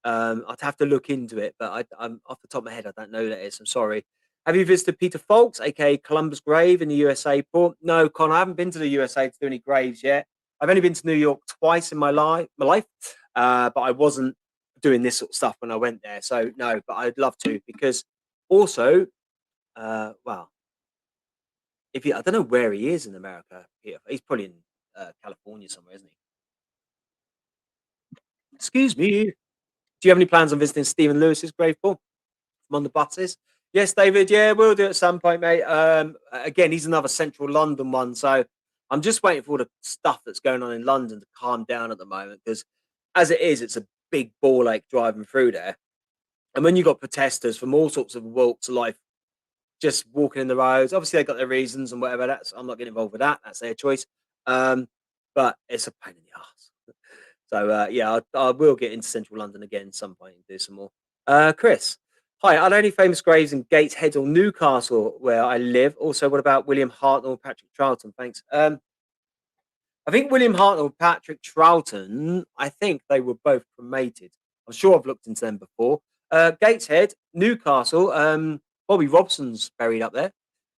I'd have to look into it, but I'm off the top of my head, I don't know who that is. I'm sorry. Have you visited Peter Falks, aka Columbus Grave in the USA port? No, Con, I haven't been to the USA to do any graves yet. I've only been to New York twice in my life, but I wasn't doing this sort of stuff when I went there. So no, but I'd love to because also, well, I don't know where he is in America. He's probably in California somewhere, isn't he? Excuse me. Do you have any plans on visiting Stephen Lewis's grave, Paul? From on the buses? Yes, David. Yeah, we'll do it at some point, mate. Again, he's another central London one, so I'm just waiting for all the stuff that's going on in London to calm down at the moment because, as it is, it's a big ball ache driving through there. And when you've got protesters from all sorts of walks of life just walking in the roads, obviously they've got their reasons and whatever. I'm not getting involved with that. That's their choice. But it's a pain in the ass. So yeah, I will get into central London again some point and do some more. Chris, hi. Are there any famous graves in Gateshead or Newcastle where I live? Also, what about William Hartnell, Patrick Charlton? Thanks. I think William Hartnell, Patrick Troughton, I think they were both cremated. I'm sure I've looked into them before. Gateshead, Newcastle, Bobby Robson's buried up there.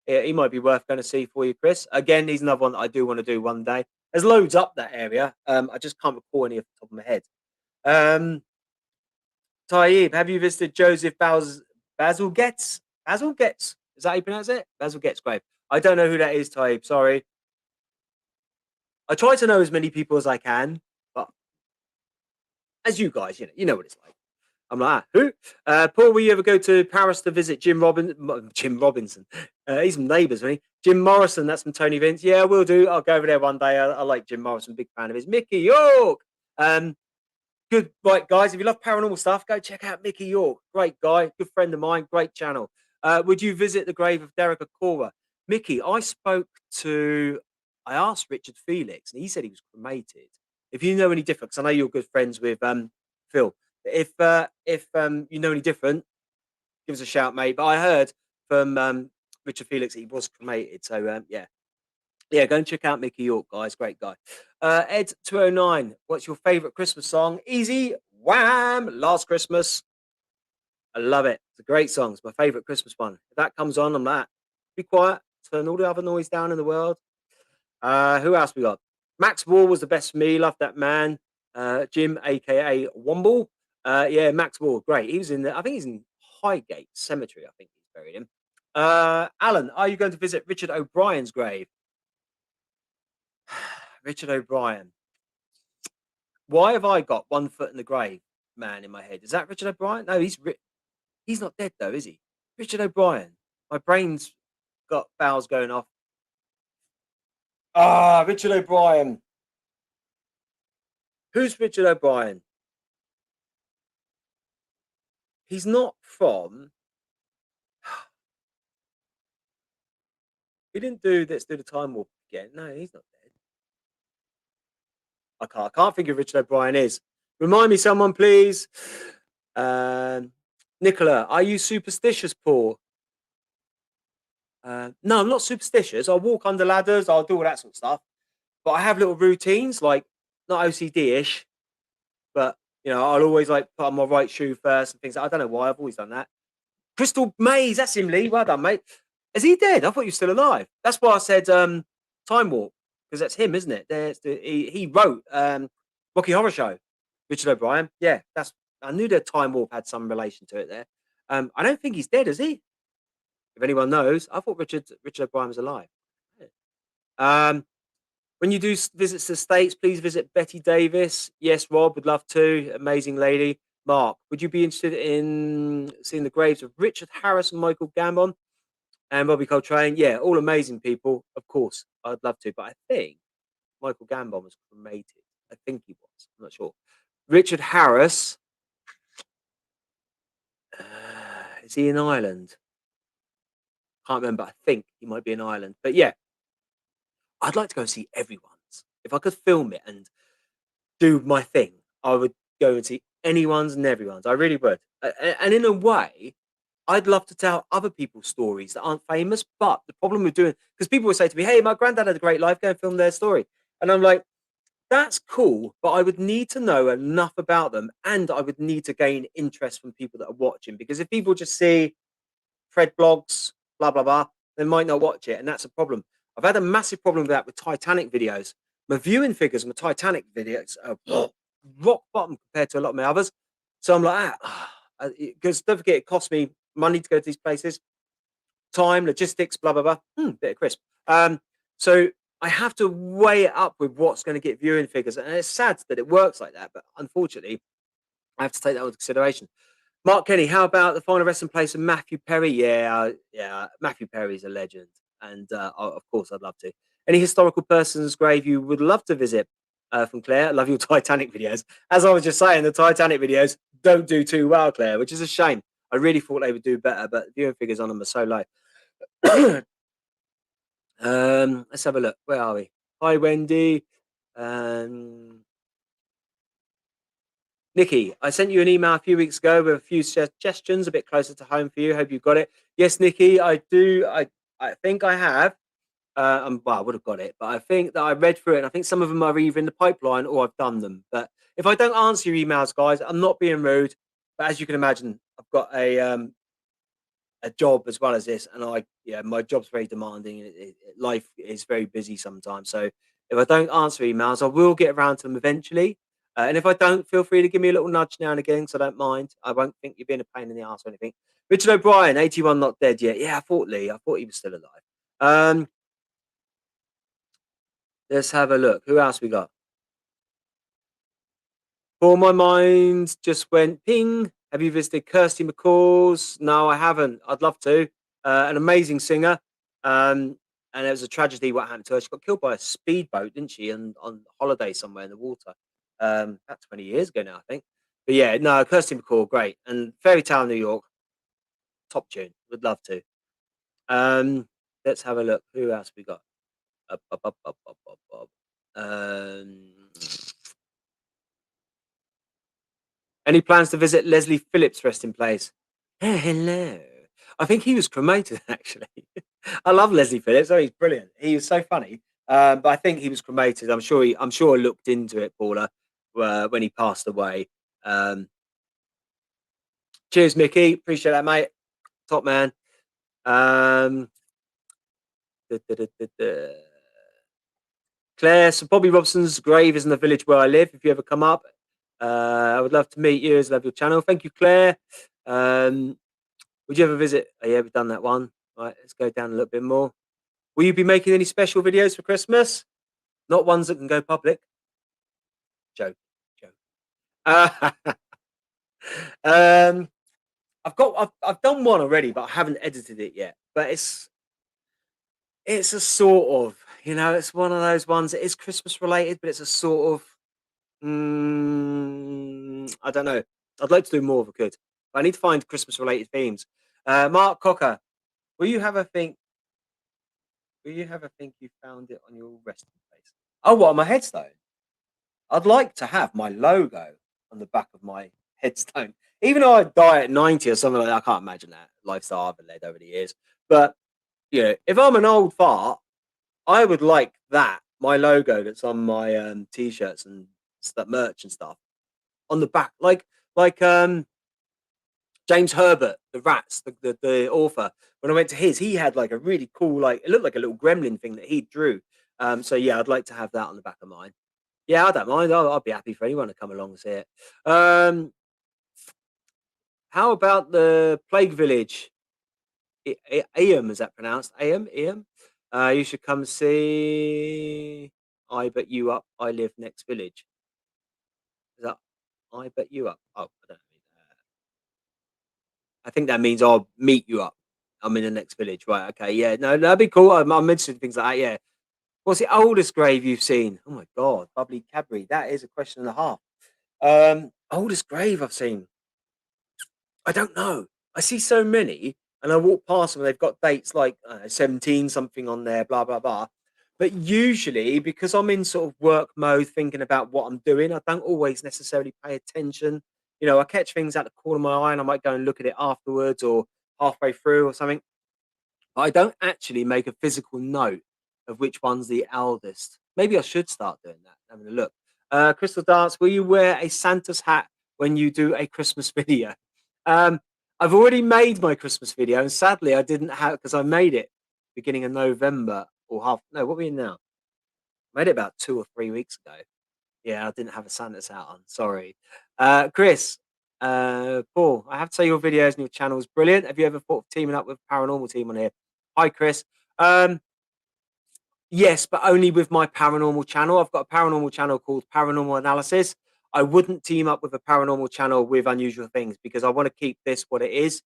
Yeah, he might be worth going to see for you, Chris. Again, he's another one that I do want to do one day. There's loads up that area. I just can't recall any off the top of my head. Um, Taib, have you visited Joseph Basil Getz? Basil Getz? Is that how you pronounce it? Basil Getz grave. I don't know who that is, Taib. Sorry. I try to know as many people as I can, but as you guys, you know what it's like. I'm like, who? Paul, will you ever go to Paris to visit Jim Robinson? He's from Neighbours, isn't he? Jim Morrison, that's from Tony Vince. Yeah, we'll do. I'll go over there one day. I like Jim Morrison, big fan of his. Mickey York. Good, right, guys. If you love paranormal stuff, go check out Mickey York. Great guy, good friend of mine, great channel. Would you visit the grave of Derek Acora? Mickey, I asked Richard Felix, and he said he was cremated. If you know any different, because I know you're good friends with Phil. If you know any different, give us a shout, mate. But I heard from Richard Felix he was cremated. So yeah. Yeah, go and check out Mickey York, guys. Great guy. Ed209, what's your favorite Christmas song? Easy Wham! Last Christmas. I love it. It's a great song. It's my favorite Christmas one. If that comes on, I'm like, be quiet. Turn all the other noise down in the world. Who else we got? Max Wall was the best for me. Love that man. Jim, aka Womble. Yeah, Max Wall, great. He was I think he's in Highgate Cemetery. I think he's buried in. Alan, are you going to visit Richard O'Brien's grave? Richard O'Brien. Why have I got 1 foot in the grave man in my head? Is that Richard O'Brien? No, he's not dead though, is he? Richard O'Brien. My brain's got bells going off. Ah, Richard O'Brien. Who's Richard O'Brien? He's not from. He didn't do Let's Do the Time Warp again. No, he's not dead. I can't think of Richard O'Brien is. Remind me, someone, please. Um, Nicola, are you superstitious, Paul? No, I'm not superstitious. I'll walk under ladders. I'll do all that sort of stuff. But I have little routines, like not OCD-ish, but I'll always like put on my right shoe first and things. I don't know why. I've always done that. Crystal Maze, that's him, Lee. Well done, mate. Is he dead? I thought you were still alive. That's why I said Time Warp, because that's him, isn't it? He wrote Rocky Horror Show, Richard O'Brien. Yeah, I knew that Time Warp had some relation to it there. I don't think he's dead, is he? If anyone knows, I thought Richard O'Brien was alive. Um, when you do visits to the States, please visit Betty Davis. Yes, Rob, would love to. Amazing lady. Mark, would you be interested in seeing the graves of Richard Harris and Michael Gambon and Bobby Coltrane? Yeah, all amazing people. Of course, I'd love to. But I think Michael Gambon was cremated. I think he was. I'm not sure. Richard Harris. Is he in Ireland? Can't remember. I think he might be in Ireland. But yeah, I'd like to go and see everyone's. If I could film it and do my thing, I would go and see anyone's and everyone's. I really would. And in a way, I'd love to tell other people's stories that aren't famous. But the problem with doing, because people would say to me, "Hey, my granddad had a great life. Go and film their story." And I'm like, that's cool, but I would need to know enough about them, and I would need to gain interest from people that are watching. Because if people just see Fred blogs, blah blah blah, they might not watch it, and that's a problem. I've had a massive problem with that with Titanic videos. My viewing figures on the Titanic videos are rock bottom compared to a lot of my others. So I'm like, because don't forget, it costs me money to go to these places, time, logistics, blah blah blah. Bit of crisp. So I have to weigh it up with what's going to get viewing figures, and it's sad that it works like that. But unfortunately, I have to take that into consideration. Mark Kenny, how about the final resting place of Matthew Perry? Yeah, Matthew Perry's a legend, and of course, I'd love to. Any historical person's grave you would love to visit? From Claire, I love your Titanic videos. As I was just saying, the Titanic videos don't do too well, Claire, which is a shame. I really thought they would do better, but viewing figures on them are so low. Let's have a look. Where are we? Hi, Wendy. Nikki, I sent you an email a few weeks ago with a few suggestions a bit closer to home for you. Hope you got it. Yes, Nikki, I do. I think I have. Well, I would have got it, but I think that I read through it. And I think some of them are either in the pipeline or I've done them. But if I don't answer your emails, guys, I'm not being rude. But as you can imagine, I've got a job as well as this, and my job's very demanding. Life is very busy sometimes. So if I don't answer emails, I will get around to them eventually. And if I don't, feel free to give me a little nudge now and again, because I don't mind. I won't think you're being a pain in the ass or anything. Richard O'Brien, 81, not dead yet. Yeah, I thought Lee. I thought he was still alive. Let's have a look. Who else we got? For my mind just went ping. Have you visited Kirsty McCall's? No, I haven't. I'd love to. An amazing singer. And it was a tragedy what happened to her. She got killed by a speedboat, didn't she? And on holiday somewhere in the water. About 20 years ago now, I think. But yeah, no, Kirsty McCall, great. And Fairy Tale New York, top tune. Would love to. Let's have a look. Who else we got? Up, up, up, up, up, up, up. Any plans to visit Leslie Phillips' resting place? Hello. I think he was cremated, actually. I love Leslie Phillips. Oh, he's brilliant. He was so funny. But I think he was cremated. I'm sure I looked into it, Paula, when he passed away. Cheers, Mickey. Appreciate that, mate. Top man. Da, da, da, da, da. Claire, so Bobby Robson's grave is in the village where I live. If you ever come up, I would love to meet you. I love your channel. Thank you, Claire. Would you ever visit? Oh, yeah, we've done that one. Right, let's go down a little bit more. Will you be making any special videos for Christmas? Not ones that can go public. Joke. um, I've done one already, but I haven't edited it yet. But it's a sort of, it's one of those ones. It is Christmas related, but it's a sort of, I don't know. I'd like to do more if I could. But I need to find Christmas related themes. Mark Cocker, will you have a think? Will you have a think you found it on your resting place? Oh, what, on my headstone? I'd like to have my logo on the back of my headstone. Even though I die at 90 or something like that, I can't imagine that lifestyle I've led over the years. But, if I'm an old fart, I would like that, my logo that's on my t-shirts and stuff, merch and stuff, on the back. Like James Herbert, the Rats, the author. When I went to his, he had like a really cool, like it looked like a little gremlin thing that he drew. So yeah, I'd like to have that on the back of mine. Yeah, I don't mind. I'll be happy for anyone to come along and see it. How about the Plague Village? Eam, is that pronounced? Eam? You should come see. I bet you up. I live next village. Is that I bet you up? Oh, I don't mean that. I think that means I'll meet you up. I'm in the next village, right? Okay, yeah, no, that'd be cool. I'm mentioning things like that. Yeah. What's the oldest grave you've seen? Oh my god, bubbly Cadbury. That is a question and a half. Oldest grave I've seen. I don't know. I see so many, and I walk past them, and they've got dates like 17 something on there, blah blah blah. But usually, because I'm in sort of work mode, thinking about what I'm doing, I don't always necessarily pay attention. I catch things out the corner of my eye, and I might go and look at it afterwards or halfway through or something. I don't actually make a physical note of which one's the eldest. Maybe I should start doing that. Having a look. Crystal Dance, will you wear a Santa's hat when you do a Christmas video? Um, I've already made my Christmas video, and sadly, I didn't have because I made it beginning of November or half. No, what are we in now? I made it about 2 or 3 weeks ago. Yeah, I didn't have a Santa's hat on. Sorry, Chris. Paul, I have to say your videos and your channel is brilliant. Have you ever thought of teaming up with Paranormal team on here? Hi, Chris. Yes, but only with my paranormal channel. I've got a paranormal channel called Paranormal Analysis. I wouldn't team up with a paranormal channel with Unusual Things because I want to keep this what it is.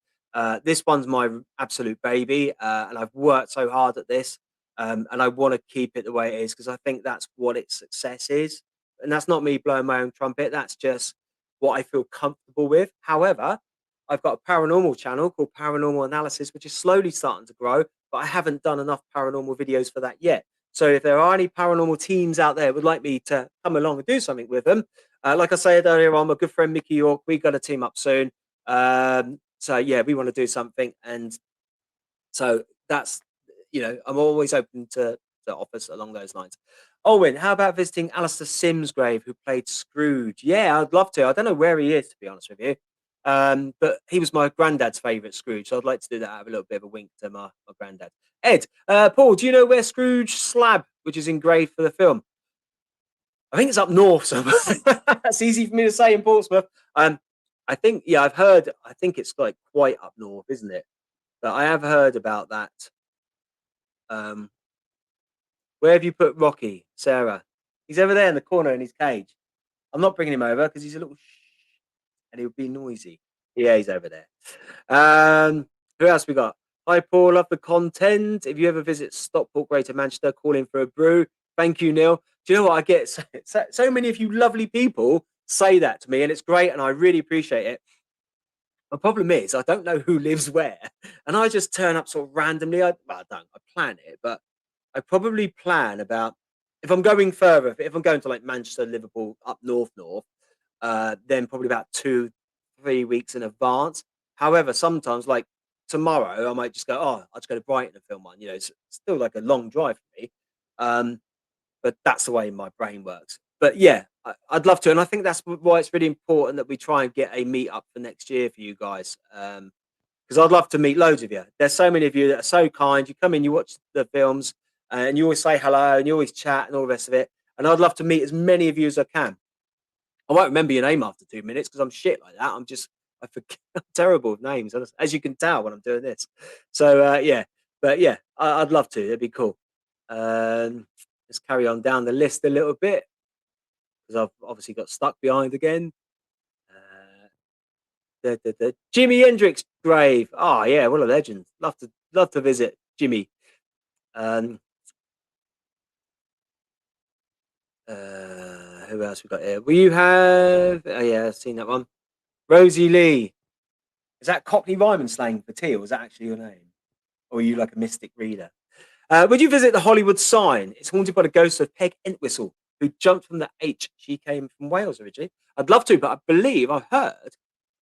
This one's my absolute baby, and I've worked so hard at this, and I want to keep it the way it is because I think that's what its success is. And that's not me blowing my own trumpet. That's just what I feel comfortable with. However, I've got a paranormal channel called Paranormal Analysis, which is slowly starting to grow, but I haven't done enough paranormal videos for that yet. So if there are any paranormal teams out there who would like me to come along and do something with them, like I said earlier on, my good friend Mickey York, we got to team up soon. So yeah, we want to do something, and so that's I'm always open to offers along those lines. Owen, how about visiting Alistair Sims' grave, who played Scrooge? Yeah, I'd love to. I don't know where he is, to be honest with you. But he was my granddad's favourite Scrooge, so I'd like to do that. Have a little bit of a wink to my granddad. Ed, Paul, do you know where Scrooge slab, which is engraved for the film? I think it's up north somewhere. That's easy for me to say in Portsmouth. I think, yeah, I've heard. I think it's like quite up north, isn't it? But I have heard about that. Um, where have you put Rocky, Sarah? He's over there in the corner in his cage. I'm not bringing him over because he's a little and he would be noisy. Yeah, he's over there. Who else we got? Hi, Paul. Love the content. If you ever visit Stockport, Greater Manchester, call in for a brew. Thank you, Neil. Do you know what I get? So many of you lovely people say that to me, and it's great, and I really appreciate it. My problem is I don't know who lives where, and I just turn up sort of randomly. I don't. I plan it, but I probably plan about if I'm going further. If I'm going to like Manchester, Liverpool, up north, then probably about 2, 3 weeks in advance. However, sometimes like tomorrow, I might just go. Oh, I'll just go to Brighton and film one. It's still like a long drive for me. Um, but that's the way my brain works. But yeah, I'd love to, and I think that's why it's really important that we try and get a meet up for next year for you guys. Because I'd love to meet loads of you. There's so many of you that are so kind. You come in, you watch the films, and you always say hello, and you always chat and all the rest of it. And I'd love to meet as many of you as I can. I won't remember your name after 2 minutes because I'm shit like that. I forget. I'm terrible with names, as you can tell when I'm doing this. So yeah, but yeah, I'd love to. It'd be cool. Let's carry on down the list a little bit because I've obviously got stuck behind again. Jimi Hendrix grave. Oh yeah, what a legend. Love to visit Jimmy. Um, who else we got here? Will you have? Oh yeah, I've seen that one. Rosie Lee. Is that Cockney rhyming slang for tea, or is that actually your name? Or are you like a mystic reader? Would you visit the Hollywood sign? It's haunted by the ghost of Peg Entwistle, who jumped from the H. She came from Wales originally. I'd love to, but I believe I've heard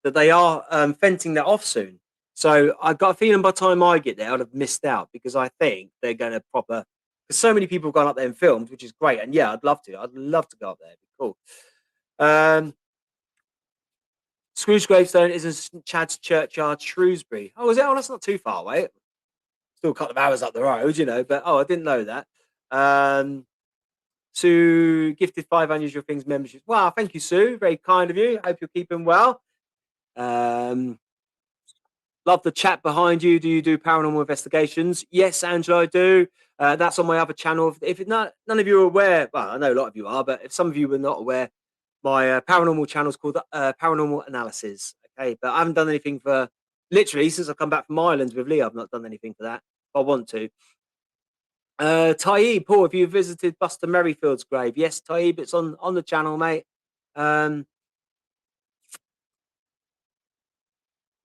that they are fencing that off soon. So I've got a feeling by the time I get there, I'd have missed out because I think they're going to proper. Because so many people have gone up there and filmed, which is great. And yeah, I'd love to. I'd love to go up there. It'd be cool. Um, Scrooge gravestone is in St Chad's Churchyard, Shrewsbury. Oh, is it? Oh, that's not too far away. Still a couple of hours up the road, but I didn't know that. Sue gifted 5 unusual things memberships. Wow, thank you, Sue. Very kind of you. Hope you're keeping well. Um, love the chat behind you. Do you do paranormal investigations? Yes, Angela, I do. That's on my other channel. If not, none of you are aware, well, I know a lot of you are, but if some of you were not aware, my paranormal channel is called Paranormal Analysis. Okay, but I haven't done anything for literally since I've come back from Ireland with Lee. I've not done anything for that. I want to. Taib, Paul, have you visited Buster Merrifield's grave? Yes, Taib, it's on the channel, mate.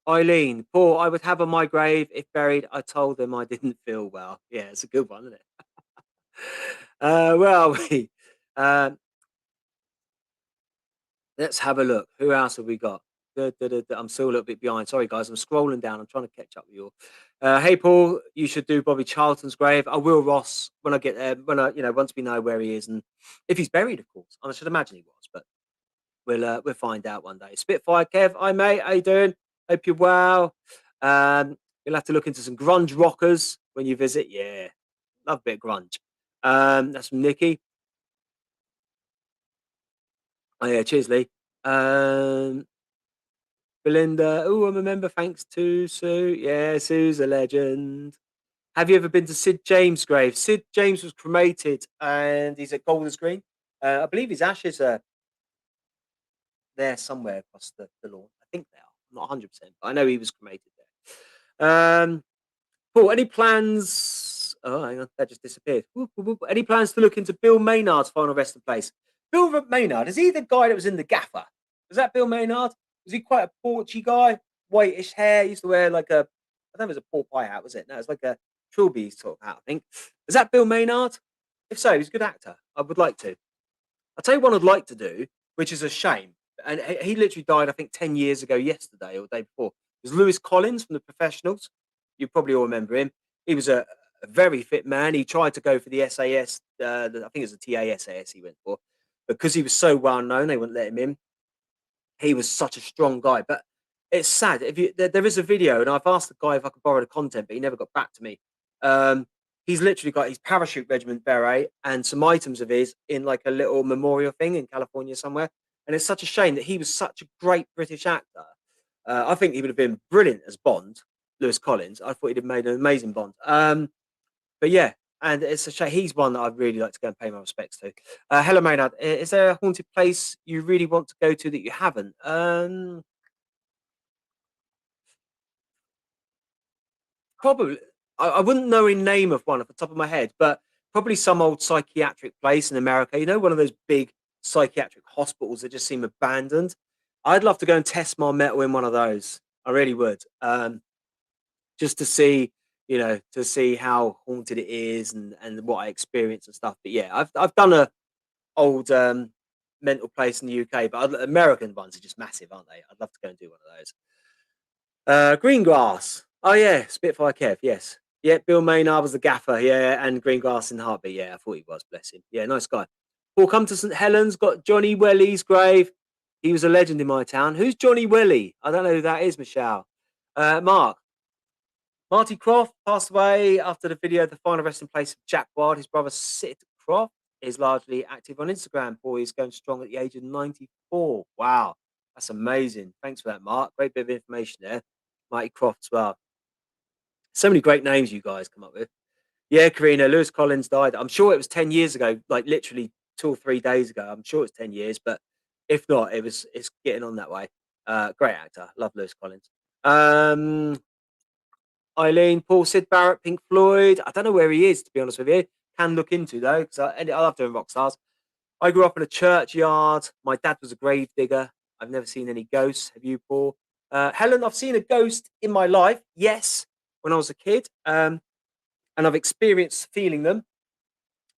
Eileen, Paul, I would have on my grave if buried. I told them I didn't feel well. Yeah, it's a good one, isn't it? Where are we? Um, let's have a look. Who else have we got? I'm still a little bit behind. Sorry, guys. I'm scrolling down. I'm trying to catch up with you all. Hey, Paul, you should do Bobby Charlton's grave. I will, Ross, when I get there. Once we know where he is and if he's buried, of course. I should imagine he was, but we'll find out one day. Spitfire, Kev. Hi, mate. How you doing? Hope you're well. You'll have to look into some grunge rockers when you visit. Yeah, love a bit of grunge. That's from Nikki. Oh yeah, cheers, Lee. Belinda. Oh, I'm a member. Thanks to Sue. Yeah, Sue's a legend. Have you ever been to Sid James' grave? Sid James was cremated and he's at Golders Green. I believe his ashes are there somewhere across the lawn. I think they are. I'm not 100%, but I know he was cremated there. Paul, any plans? Oh, hang on, that just disappeared. Whoop, whoop, whoop. Any plans to look into Bill Maynard's final resting place? Bill Maynard, is he the guy that was in the Gaffer? Was that Bill Maynard? Was he quite a porchy guy? Whitish hair, he used to wear like a, I don't know if it was a pork pie hat, was it? No, it's like a trilby sort of hat, I think. Is that Bill Maynard? If so, he's a good actor. I would like to. I'll tell you one I'd like to do, which is a shame. And he literally died, I think, 10 years ago yesterday or the day before. It was Lewis Collins from The Professionals. You probably all remember him. He was a very fit man. He tried to go for the SAS, I think it was the TASAS he went for. Because he was so well known, they wouldn't let him in. He was such a strong guy. But it's sad. There is a video, and I've asked the guy if I could borrow the content, but he never got back to me. He's literally got his parachute regiment beret and some items of his in like a little memorial thing in California somewhere. And it's such a shame that he was such a great British actor. I think he would have been brilliant as Bond, Lewis Collins. I thought he'd have made an amazing Bond. But yeah, and it's a shame. He's one that I'd really like to go and pay my respects to. Hello, Maynard. Is there a haunted place you really want to go to that you haven't? Probably. I wouldn't know a name of one off the top of my head, but probably some old psychiatric place in America. One of those big psychiatric hospitals that just seem abandoned. I'd love to go and test my metal in one of those. I really would. Just to see, to see how haunted it is and what I experience and stuff. But yeah, I've done a old mental place in the UK, but American ones are just massive, aren't they? I'd love to go and do one of those. Green grass. Oh yeah, Spitfire Kev. Yes. Yeah, Bill Maynard was the gaffer. Yeah, and Green Grass in Heartbeat. Yeah, I thought he was. Bless him. Yeah, nice guy. Paul, come to St Helens. Got Johnny Welly's grave. He was a legend in my town. Who's Johnny Welly? I don't know who that is, Michelle. Mark. Marty Croft passed away after the video of the final resting place of Jack Wild. His brother Sid Croft is largely active on Instagram. Boy, he's going strong at the age of 94. Wow, that's amazing. Thanks for that, Mark. Great bit of information there. Marty Croft as well. So many great names you guys come up with. Yeah, Karina, Lewis Collins died. I'm sure it was 10 years ago, like literally 2 or 3 days ago. I'm sure it's 10 years, but if not, it's getting on that way. Great actor. Love Lewis Collins. Eileen, Paul, Sid Barrett, Pink Floyd. I don't know where he is, to be honest with you. Can look into though, because I love doing rock stars. I grew up in a churchyard. My dad was a grave digger. I've never seen any ghosts. Have you, Paul? Helen, I've seen a ghost in my life. Yes, when I was a kid, and I've experienced feeling them.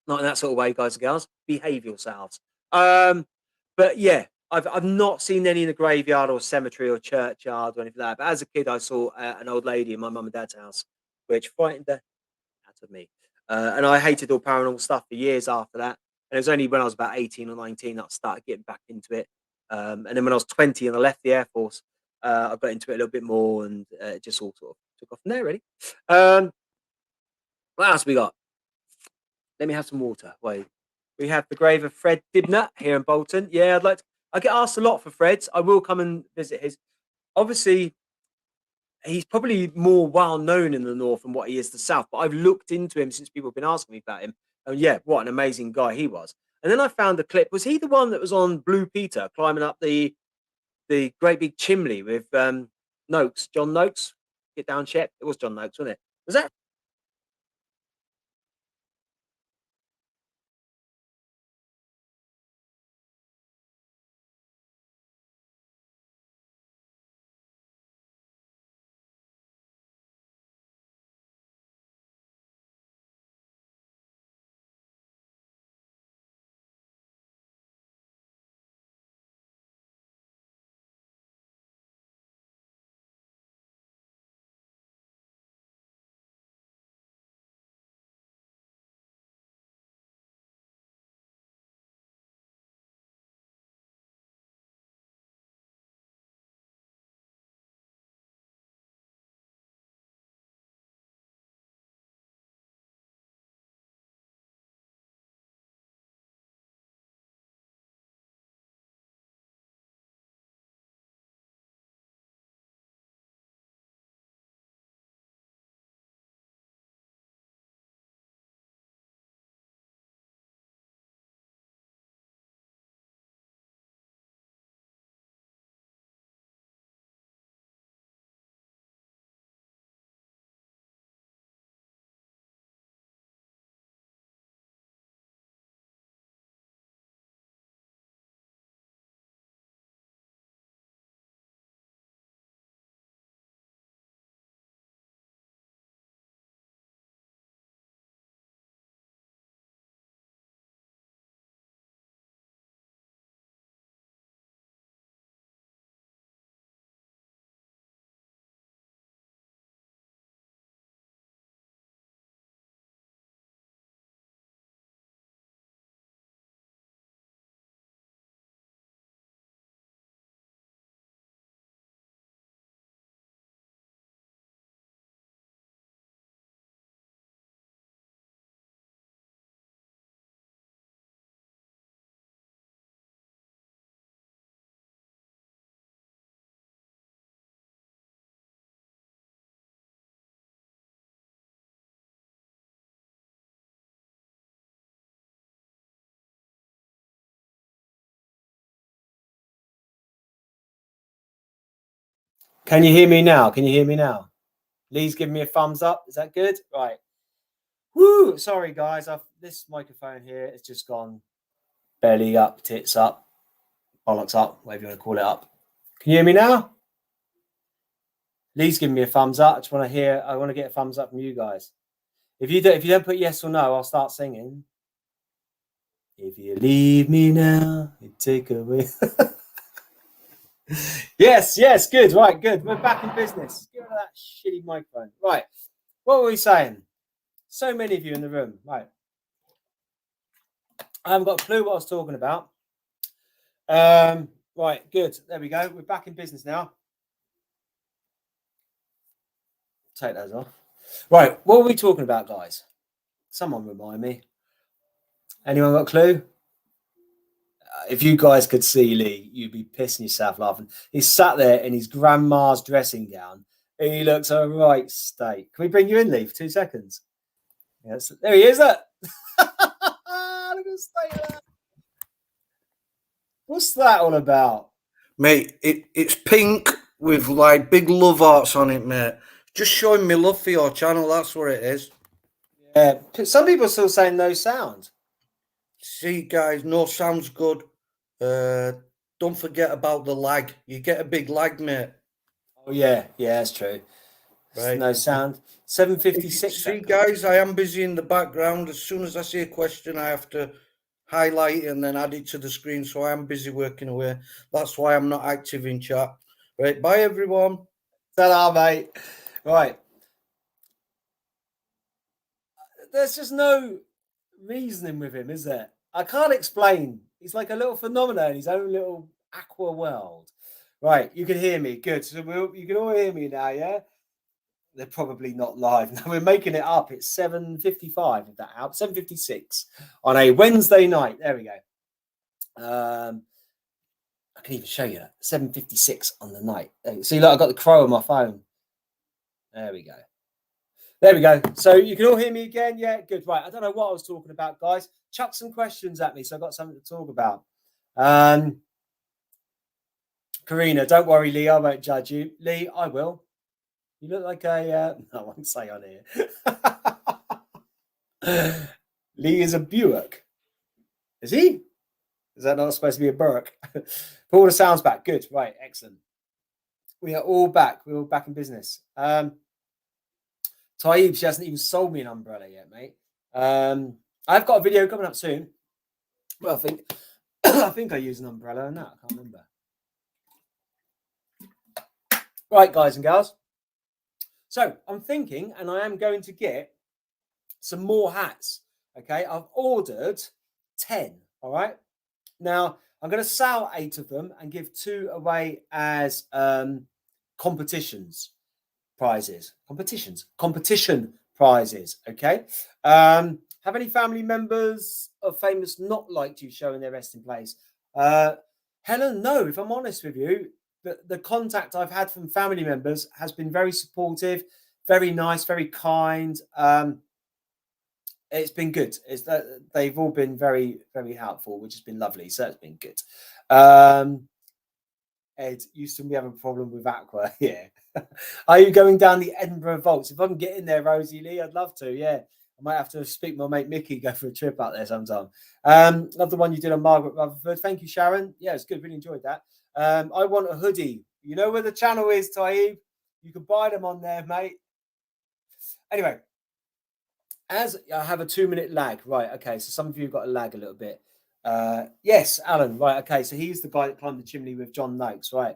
Not in that sort of way, guys and girls. Behave yourselves. But yeah, I've not seen any in the graveyard or cemetery or churchyard or anything like that. But as a kid, I saw an old lady in my mum and dad's house, which frightened the out of me. And I hated all paranormal stuff for years after that. And it was only when I was about 18 or 19 that I started getting back into it. And then when I was 20 and I left the Air Force, I got into it a little bit more, and it just all sort of took off from there, really. What else we got? Let me have some water. Wait. We have the grave of Fred Dibnah here in Bolton. Yeah, I'd like to. I get asked a lot for Fred's. I will come and visit his. Obviously, he's probably more well known in the north than what he is the south. But I've looked into him since people have been asking me about him. And yeah, what an amazing guy he was. And then I found a clip. Was he the one that was on Blue Peter climbing up the great big chimney with Noakes, John Noakes? Get down, Shep. It was John Noakes, wasn't it? Was that? Can you hear me now? Can you hear me now? Lee's giving me a thumbs up. Is that good? Right. Woo! Sorry, guys. This microphone here has just gone belly up, tits up, bollocks up, whatever you want to call it up. Can you hear me now? Lee's giving me a thumbs up. I want to get a thumbs up from you guys. If you don't put yes or no, I'll start singing. If you leave me now, you take away. Yes, good. Right, good. We're back in business. Get rid of that shitty microphone. Right. What were we saying? So many of you in the room. Right. I haven't got a clue what I was talking about. Right, good. There we go. We're back in business now. Take those off. Right, what were we talking about, guys? Someone remind me. Anyone got a clue? If you guys could see Lee, you'd be pissing yourself laughing. He's sat there in his grandma's dressing gown. And he looks a right state. Can we bring you in, Lee, for 2 seconds? Yes, there he is. Look. Look at the state of that. What's that all about? Mate, it's pink with like big love hearts on it, mate. Just showing me love for your channel, that's what it is. Yeah, some people are still saying no sound. See, guys, no sound's good. Don't forget about the lag. You get a big lag, mate. Oh yeah, that's true. Right. No sound. 756. See, guys, I am busy in the background. As soon as I see a question, I have to highlight it and then add it to the screen. So I am busy working away. That's why I'm not active in chat. Right. Bye, everyone. Ta-da, mate. Right. There's just no reasoning with him, is there? I can't explain. He's like a little phenomenon in his own little aqua world. Right, you can hear me. Good. So you can all hear me now, yeah? They're probably not live. No, we're making it up. It's 7:55 if that helps. 7:56 on a Wednesday night. There we go. I can even show you that. 7:56 on the night. See, look, I've got the crow on my phone. There we go. There we go. So you can all hear me again? Yeah, good. Right. I don't know what I was talking about, guys. Chuck some questions at me, so I've got something to talk about. Karina, don't worry, Lee. I won't judge you. Lee, I will. You look like a... no, I won't say on here. Lee is a Buick. Is he? Is that not supposed to be a Burke? Put all the sounds back. Good. Right. Excellent. We are all back. We're all back in business. Taib, she hasn't even sold me an umbrella yet, mate. I've got a video coming up soon. Well, I think I think I use an umbrella and that. I can't remember. Right, guys and girls. So I'm thinking, and I am going to get some more hats. Okay, I've ordered 10. All right. Now I'm going to sell 8 of them and give 2 away as competition prizes. Okay. Have any family members of famous not liked you showing their resting place? Helen, no. If I'm honest with you, the contact I've had from family members has been very supportive, very nice, very kind. It's been good. They've all been very, very helpful, which has been lovely. So it's been good. Ed, used to be having a problem with Aqua. Yeah. Are you going down the Edinburgh Vaults? If I can get in there, Rosie Lee, I'd love to. Yeah. I might have to speak to my mate Mickey, go for a trip out there sometime. Love the one you did on Margaret Rutherford. Thank you, Sharon. Yeah, it's good. Really enjoyed that. I want a hoodie. You know where the channel is, Taib? You can buy them on there, mate. Anyway, as I have a 2-minute lag. Right. Okay. So some of you have got a lag a little bit. Yes, Alan. Right. Okay. So he's the guy that climbed the chimney with John Noakes. Right.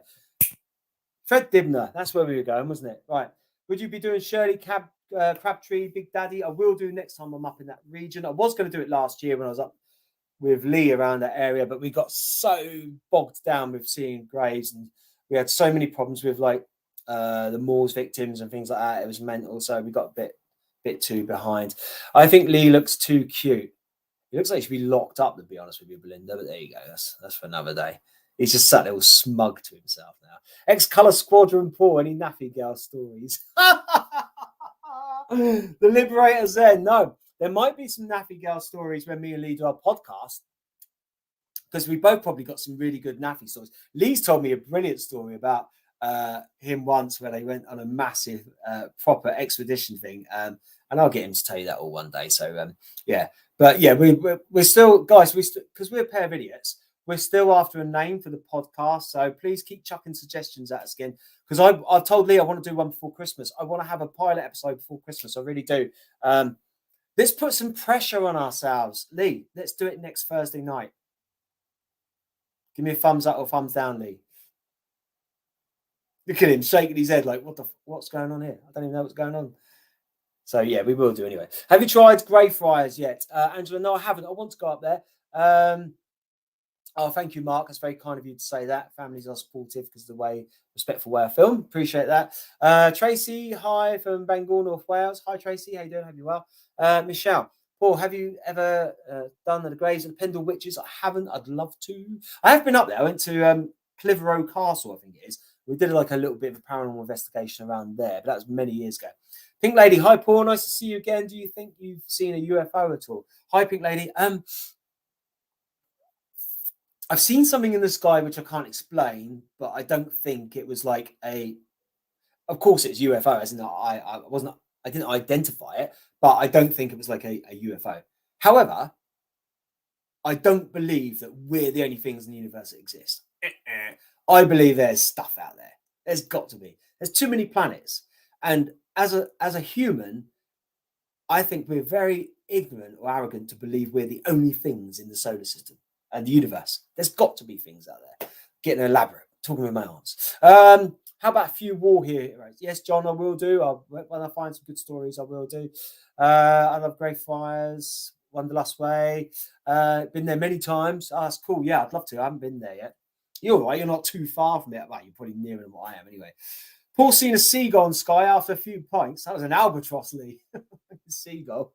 Fred Dibner. That's where we were going, wasn't it? Right. Would you be doing Shirley Crabtree, Big Daddy? I will do next time I'm up in that region. I was going to do it last year when I was up with Lee around that area, but we got so bogged down with seeing graves and we had so many problems with like the Moors victims and things like that. It was mental. So we got a bit too behind. I think Lee looks too cute. He looks like he should be locked up, to be honest with you, Belinda. But there you go. That's for another day. He's just sat there all smug to himself now. Ex-Colour Squadron Paul, any naffy girl stories? The Liberator Zen. No, there might be some naffy girl stories when me and Lee do our podcast, because we both probably got some really good naffy stories. Lee's told me a brilliant story about him once where they went on a massive proper expedition thing. And I'll get him to tell you that all one day. So, yeah. But, yeah, we're still, guys, because we're a pair of idiots, we're still after a name for the podcast. So please keep chucking suggestions at us again. Because I've told Lee I want to do one before Christmas. I want to have a pilot episode before Christmas. I really do. Let's put some pressure on ourselves. Lee, let's do it next Thursday night. Give me a thumbs up or thumbs down, Lee. Look at him shaking his head like, what's going on here? I don't even know what's going on. So, yeah, we will do anyway. Have you tried Greyfriars yet? Angela, no, I haven't. I want to go up there. Oh, thank you, Mark. That's very kind of you to say that. Families are supportive because of the respectful way I film. Appreciate that. Tracy, hi from Bangor, North Wales. Hi, Tracy. How you doing? Hope you're well. Michelle, Paul, have you ever done the graves of the Pendle Witches? I haven't. I'd love to. I have been up there. I went to Clitheroe Castle, I think it is. We did like a little bit of a paranormal investigation around there, but that was many years ago. Pink Lady, hi, Paul. Nice to see you again. Do you think you've seen a UFO at all? Hi, Pink Lady. I've seen something in the sky which I can't explain, but I don't think it was like a. Of course, it's UFO, as in I didn't identify it, but I don't think it was like a UFO. However, I don't believe that we're the only things in the universe that exist. I believe there's stuff out there. There's got to be. There's too many planets, and as a human, I think we're very ignorant or arrogant to believe we're the only things in the solar system and the universe. There's got to be things out there. Getting elaborate, talking with my aunts. How about a few war heroes? Yes, John, I will do. When I find some good stories, I will do. I love Grey Fires, Wanderlust Way. Been there many times. Oh, that's cool. Yeah, I'd love to. I haven't been there yet. You're all right. You're not too far from it. Well, you're probably nearer than what I am anyway. Paul seen a seagull in the sky after a few pints. That was an albatross, Lee. Seagull.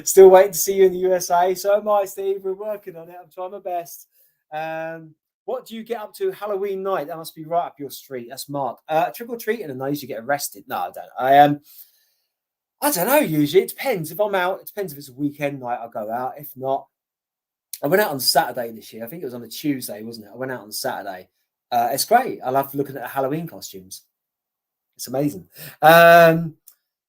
Still waiting to see you in the USA. So am I, Steve. We're working on it. I'm trying my best. What do you get up to Halloween night? That must be right up your street. That's Mark. Trick or treating, and I usually get arrested. No, I don't. I don't know. Usually, it depends. If I'm out, it depends if it's a weekend night. I'll go out. If not, I went out on Saturday this year. I think it was on a Tuesday, wasn't it? I went out on Saturday. It's great. I love looking at the Halloween costumes. It's amazing.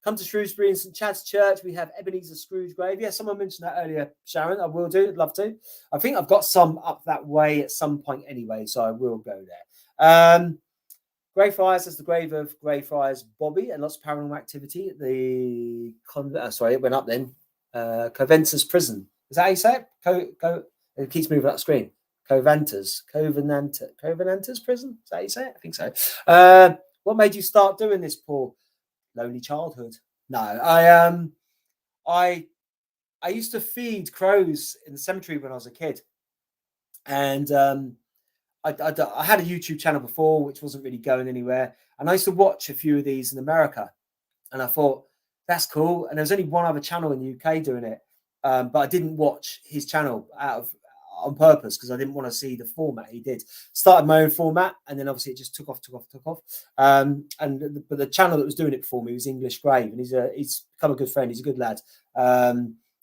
Come to Shrewsbury and St Chad's Church. We have Ebenezer Scrooge grave. Yeah, someone mentioned that earlier, Sharon. I will do. I'd love to. I think I've got some up that way at some point anyway, so I will go there. Greyfriars is the grave of Greyfriars Bobby, and lots of paranormal activity at the sorry, it went up then. Covenanters Prison. Is that how you say it? It keeps moving up the screen. Covenanters Prison. Is that how you say it? I think so. What made you start doing this, Paul? Lonely childhood. No, I used to feed crows in the cemetery when I was a kid, and I had a YouTube channel before which wasn't really going anywhere, and I used to watch a few of these in America, and I thought that's cool. And there was only one other channel in the UK doing it, but I didn't watch his channel on purpose because I didn't want to see the format he did. Started my own format, and then obviously it just took off. But the channel that was doing it for me was English Grave, and he's become a good friend. He's a good lad.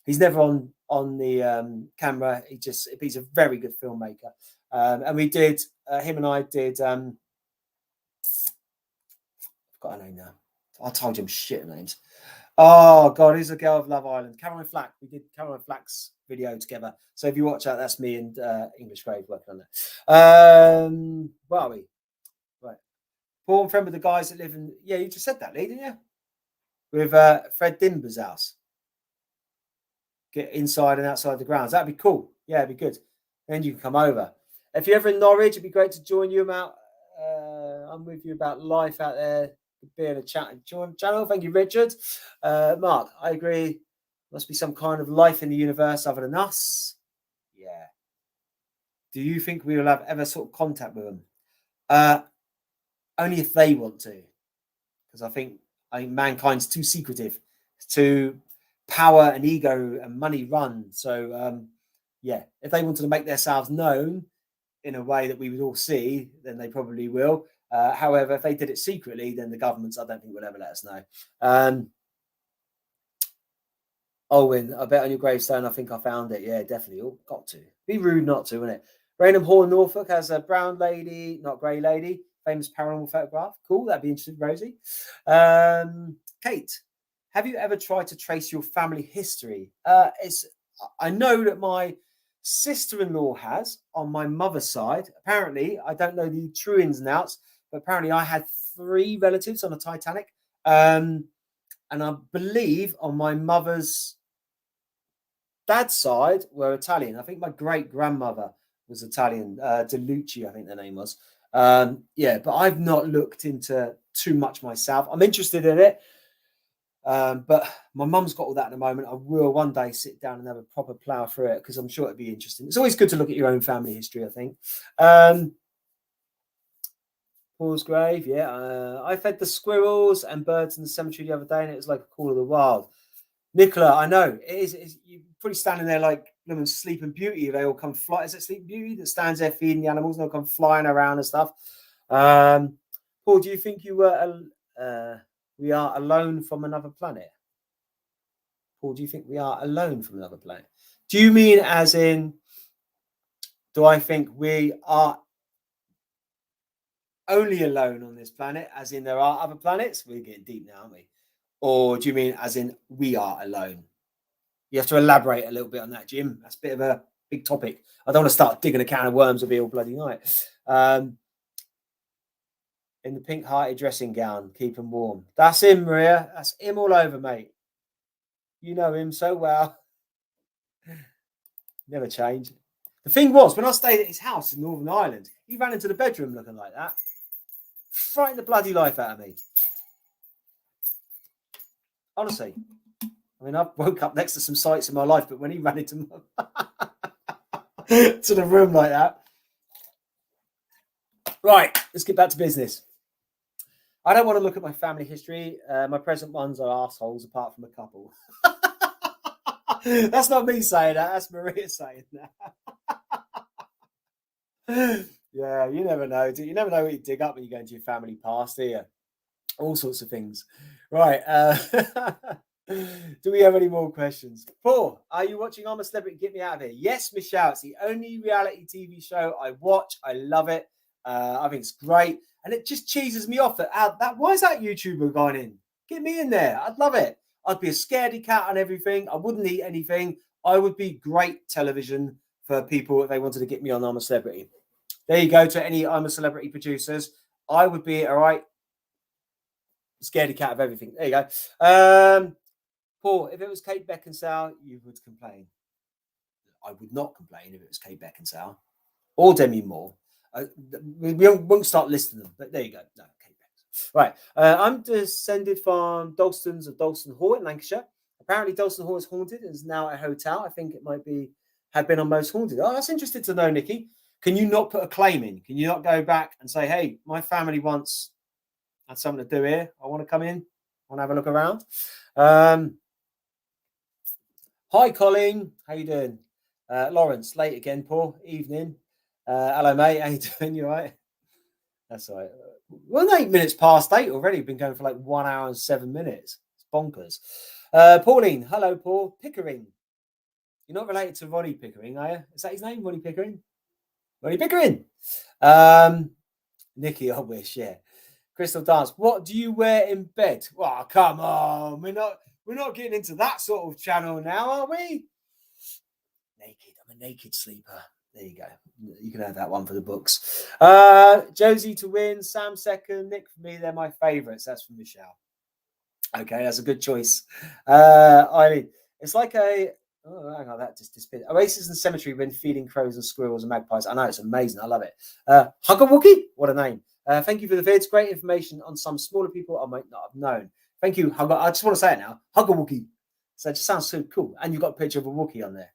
He's never on the camera. He's a very good filmmaker. And we did. Him and I did. I've got a name now. I told you I'm shit at names. Oh God, who's the girl of Love Island? Caroline Flack. We did Caroline Flack's video together. So if you watch that, that's me and English Grave working on that. Where are we? Right. Paul and friend with the guys that live in. Yeah, you just said that, Lee, didn't you? With Fred Dimber's house. Get inside and outside the grounds. That'd be cool. Yeah, it'd be good. Then you can come over. If you're ever in Norwich, it'd be great to join you. I'm with you about life out there. Being a chat channel. Thank you, Richard. Mark, I agree. Must be some kind of life in the universe other than us. Yeah. Do you think we will have ever sort of contact with them? Only if they want to. Because I think mankind's too secretive, to power and ego and money run. So yeah, if they wanted to make themselves known in a way that we would all see, then they probably will. However, if they did it secretly, then the governments, I don't think, will ever let us know. Owen, I bet on your gravestone, I think I found it. Yeah, definitely. Oh, got to. Be rude not to, wouldn't it? Raynham Hall in Norfolk has a brown lady, not grey lady, famous paranormal photograph. Cool, that'd be interesting, Rosie. Kate, have you ever tried to trace your family history? I know that my sister-in-law has on my mother's side. Apparently, I don't know the true ins and outs, but apparently I had 3 relatives on the Titanic. And I believe on my mother's dad's side were Italian. I think my great-grandmother was Italian. DeLucci, I think the name was. Yeah, but I've not looked into too much myself. I'm interested in it. But my mum's got all that at the moment. I will one day sit down and have a proper plough through it because I'm sure it'd be interesting. It's always good to look at your own family history, I think. Paul's grave, yeah. I fed the squirrels and birds in the cemetery the other day, and it was like a call of the wild. Nicola, I know it is. You're probably standing there like Sleeping Beauty. They all come fly. Is it Sleeping Beauty that stands there feeding the animals? And they'll come flying around and stuff. Paul, do you think we are alone from another planet? Paul, do you think we are alone from another planet? Do you mean as in Do I think we are only alone on this planet, as in there are other planets? We're getting deep now, aren't we? Or do you mean as in we are alone? You have to elaborate a little bit on that, Jim. That's a bit of a big topic. I don't want to start digging a can of worms and be all bloody night. In the pink-hearted dressing gown, keep him warm. That's him, Maria. That's him all over, mate. You know him so well. Never change. The thing was, when I stayed at his house in Northern Ireland, he ran into the bedroom looking like that. Frightened the bloody life out of me. Honestly. I mean, I've woke up next to some sights in my life, but when he ran into to the room like that. Right, let's get back to business. I don't want to look at my family history. My present ones are assholes, apart from a couple. That's not me saying that. That's Maria saying that. Yeah, you never know. You never know what you dig up when you go into your family past, do you? All sorts of things. Right. Do we have any more questions? Paul, are you watching I'm a Celebrity? Get me out of here. Yes, Michelle. It's the only reality TV show I watch. I love it. I think it's great. And it just cheeses me off that why is that YouTuber going in? Get me in there. I'd love it. I'd be a scaredy cat on everything. I wouldn't eat anything. I would be great television for people if they wanted to get me on I'm a Celebrity. There you go to any I'm a Celebrity producers. I would be all right. Scaredy cat of everything. There you go. Paul, if it was Kate Beckinsale, you would complain. I would not complain if it was Kate Beckinsale or Demi Moore. We won't start listing them, but there you go. No, Kate Beckinsale. Right. I'm descended from Dalstons of Dalston Hall in Lancashire. Apparently, Dalston Hall is haunted and is now a hotel. I think it might have been on Most Haunted. Oh, that's interesting to know, Nikki. Can you not put a claim in? Can you not go back and say, hey, my family once had something to do here. I want to come in. I want to have a look around. Hi, Colin. How you doing? Lawrence, late again, Paul. Evening. Hello, mate. How you doing? You all right? That's all right. We're 8 minutes past 8 already. Been going for like 1 hour and 7 minutes. It's bonkers. Pauline. Hello, Paul. Pickering. You're not related to Ronnie Pickering, are you? Is that his name, Ronnie Pickering? Ronnie Pickering. Nikki, I wish, yeah. Crystal Dance. What do you wear in bed? Oh, come on. We're not getting into that sort of channel now, are we? Naked. I'm a naked sleeper. There you go. You can have that one for the books. Josie to win. Sam second. Nick for me. They're my favourites. That's from Michelle. Okay, that's a good choice. Eileen. It's like a... Oh, hang on, that just disappeared. Oasis and cemetery when feeding crows and squirrels and magpies. I know, it's amazing. I love it. Hugawookie? What a name. Thank you for the vids. Great information on some smaller people I might not have known. Thank you, Hugga. I just want to say it now. Hugawookie. So it just sounds so cool. And you've got a picture of a Wookiee on there.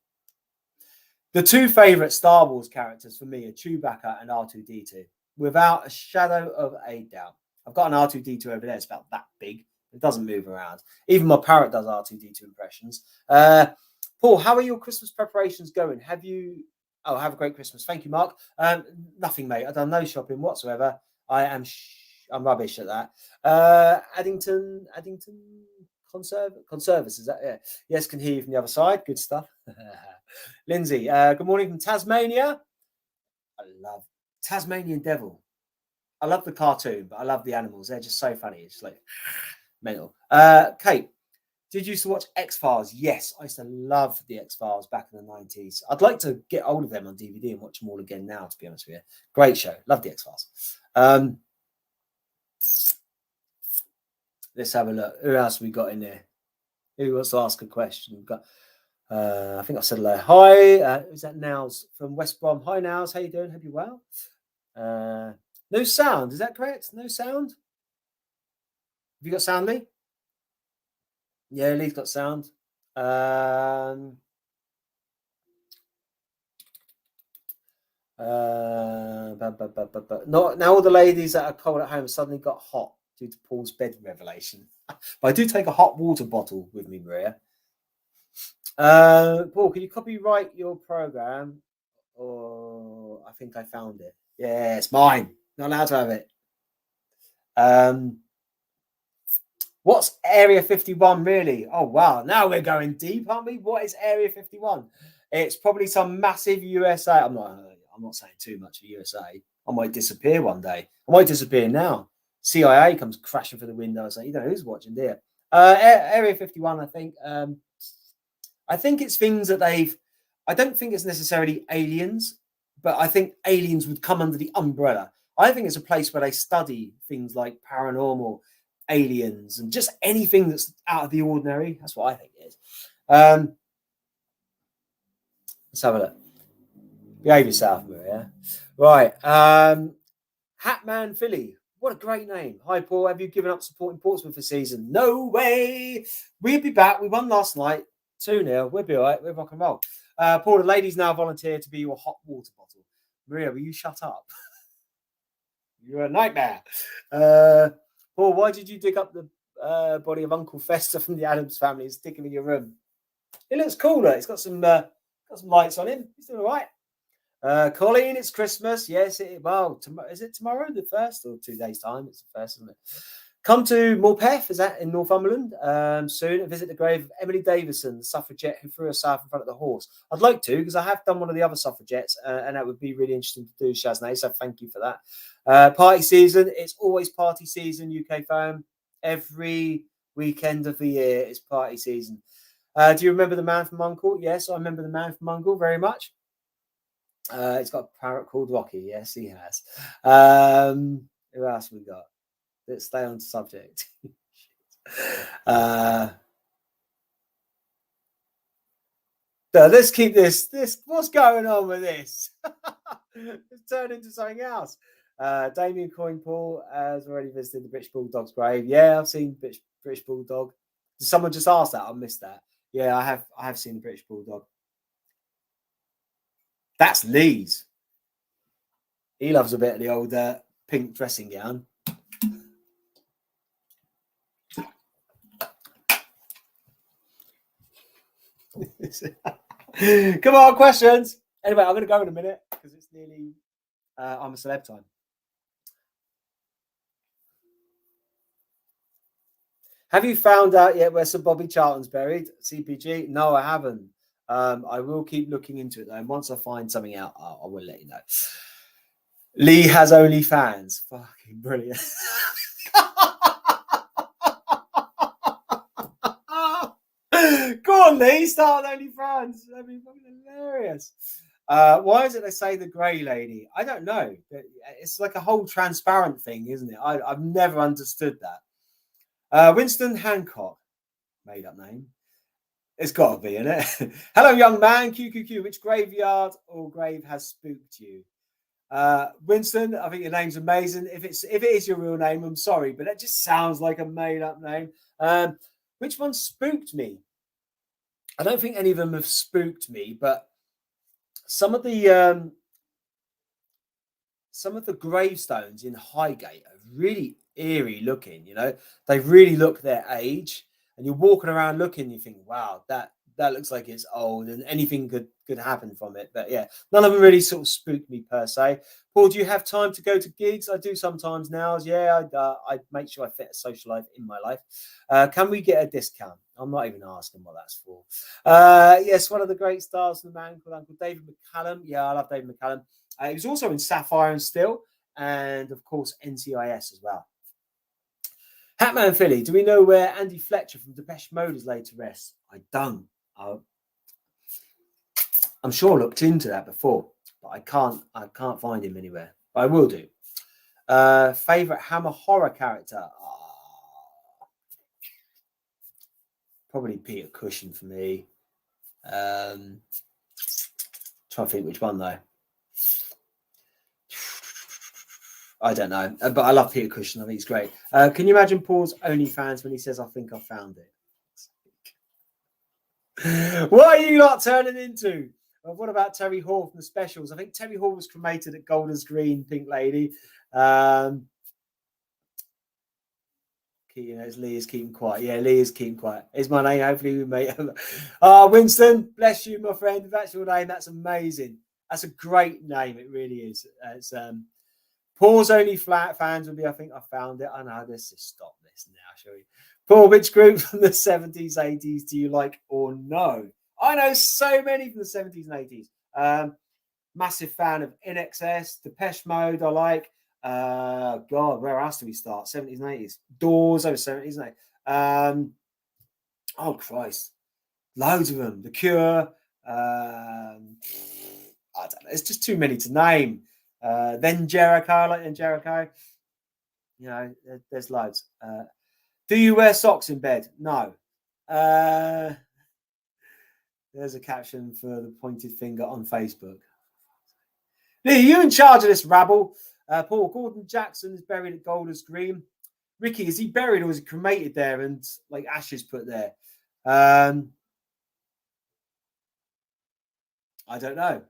The two favourite Star Wars characters for me are Chewbacca and R2-D2. Without a shadow of a doubt. I've got an R2-D2 over there. It's about that big. It doesn't move around. Even my parrot does R2-D2 impressions. Paul, how are your Christmas preparations going? Have a great Christmas. Thank you, Mark. Nothing, mate. I've done no shopping whatsoever. I'm rubbish at that. Addington Conservice, is that? Yeah. Yes, can hear you from the other side. Good stuff. Lindsay, good morning from Tasmania. I love Tasmanian Devil. I love the cartoon, but I love the animals. They're just so funny. It's like mental. Kate, did you used to watch X-Files? Yes, I used to love the X-Files back in the 90s. I'd like to get hold of them on DVD and watch them all again now, to be honest with you. Great show. Love the X-Files. Let's have a look. Who else we got in there? Who wants to ask a question? We've got, I think I said hello. Hi, is that Nels from West Brom? Hi, Nels. How you doing? Hope you're well. No sound. Is that correct? No sound? Have you got sound, Lee? Yeah, Lee's got sound. Now all the ladies that are cold at home suddenly got hot due to Paul's bed revelation. But I do take a hot water bottle with me, Maria. Paul, can you copyright your program? Or I think I found it. Yeah, it's mine. Not allowed to have it. What's Area 51 really? Oh, wow. Now we're going deep, aren't we? What is Area 51? It's probably some massive USA. I'm not saying too much for USA. I might disappear one day. I might disappear now. CIA comes crashing through the window and say, you know, who's watching there? Area 51, I think. I think it's things that I don't think it's necessarily aliens, but I think aliens would come under the umbrella. I think it's a place where they study things like paranormal, aliens, and just anything that's out of the ordinary. That's what I think it is. Let's have a look. Behave yourself, Maria. Right. Hatman Philly. What a great name. Hi, Paul. Have you given up supporting Portsmouth this season? No way. We'll be back. We won last night. 2-0. We'll be all right. We'll rock and roll. Paul, the ladies now volunteer to be your hot water bottle. Maria, will you shut up? You're a nightmare. Paul, why did you dig up the body of Uncle Fester from the Addams family and stick him in your room? It looks cooler. It's got some lights on him. He's doing all right. Colleen, it's Christmas. Yes, is it tomorrow, the 1st, or 2 days' time? It's the 1st, isn't it? Come to Morpeth, is that in Northumberland, soon, and visit the grave of Emily Davison, the suffragette who threw herself in front of the horse. I'd like to, because I have done one of the other suffragettes, and that would be really interesting to do, Shaznay, so thank you for that. Party season, it's always party season, UK fam. Every weekend of the year is party season. Do you remember the man from Uncle? Yes, I remember the man from Uncle very much. He's got a parrot called Rocky. Yes, he has. Who else we got? Let's stay on subject. Let's keep this. What's going on with this? It's turned into something else. Damien Coinpaul has already visited the British Bulldog's grave. Yeah, I've seen British Bulldog. Did someone just ask that? I missed that. Yeah, I have seen the British Bulldog. That's Lee's. He loves a bit of the old pink dressing gown. Come on, questions. Anyway, I'm going to go in a minute because it's nearly I'm a celeb time. Have you found out yet where Sir Bobby Charlton's buried? CPG? No, I haven't. I will keep looking into it though. And once I find something out, I will let you know. Lee has OnlyFans. Fucking brilliant. Go on, Lee. Start OnlyFans. That'd be fucking hilarious. Why is it they say the grey lady? I don't know. It's like a whole transparent thing, isn't it? I've never understood that. Winston Hancock. Made up name. It's got to be, isn't it? Hello, young man. QQQ. Which graveyard or grave has spooked you? Winston, I think your name's amazing. If it is your real name, I'm sorry, but that just sounds like a made-up name. Which one spooked me? I don't think any of them have spooked me, but some of the gravestones in Highgate are really eerie looking. You know, they really look their age. And you're walking around looking, you think, wow, that looks like it's old and anything could happen from it. But yeah, none of them really sort of spooked me per se. Paul, do you have time to go to gigs? I do sometimes now. Yeah, I make sure I fit a social life in my life. Can we get a discount? I'm not even asking what that's for. Yes, one of the great stars from the man called Uncle David McCallum. Yeah, I love David McCallum. He was also in Sapphire and Steel and, of course, NCIS as well. Hatman Philly, do we know where Andy Fletcher from Depeche Mode is laid to rest? I don't. I'm sure I looked into that before, but I can't find him anywhere. But I will do. Favorite Hammer horror character? Probably Peter Cushing for me. Trying to think which one though. I don't know, but I love Peter Cushing. I think he's great. Can you imagine Paul's OnlyFans when he says, I think I found it? What are you not turning into? What about Terry Hall from the specials? I think Terry Hall was cremated at Golders Green, Pink Lady. Lee is keeping quiet. Yeah, Lee is keeping quiet. Is my name. Hopefully we may. Winston, bless you, my friend. If that's your name, that's amazing. That's a great name. It really is. It's Paul's only flat fans would be, I think I found it. I know, let's just stop this now, shall we? Paul, which group from the 70s, 80s do you like or know? I know so many from the 70s and 80s. Massive fan of NXS, Depeche Mode. I like. God, where else do we start? 70s and 80s. Doors over 70s, isn't it? Oh Christ, loads of them. The Cure. I don't know. It's just too many to name. Then Jericho, I like Then Jericho. You know, there's loads. Do you wear socks in bed? No. There's a caption for the pointed finger on Facebook. Lee, are you in charge of this rabble? Paul, Gordon Jackson is buried at Golders Green. Ricky, is he buried or is he cremated there and like ashes put there? I don't know.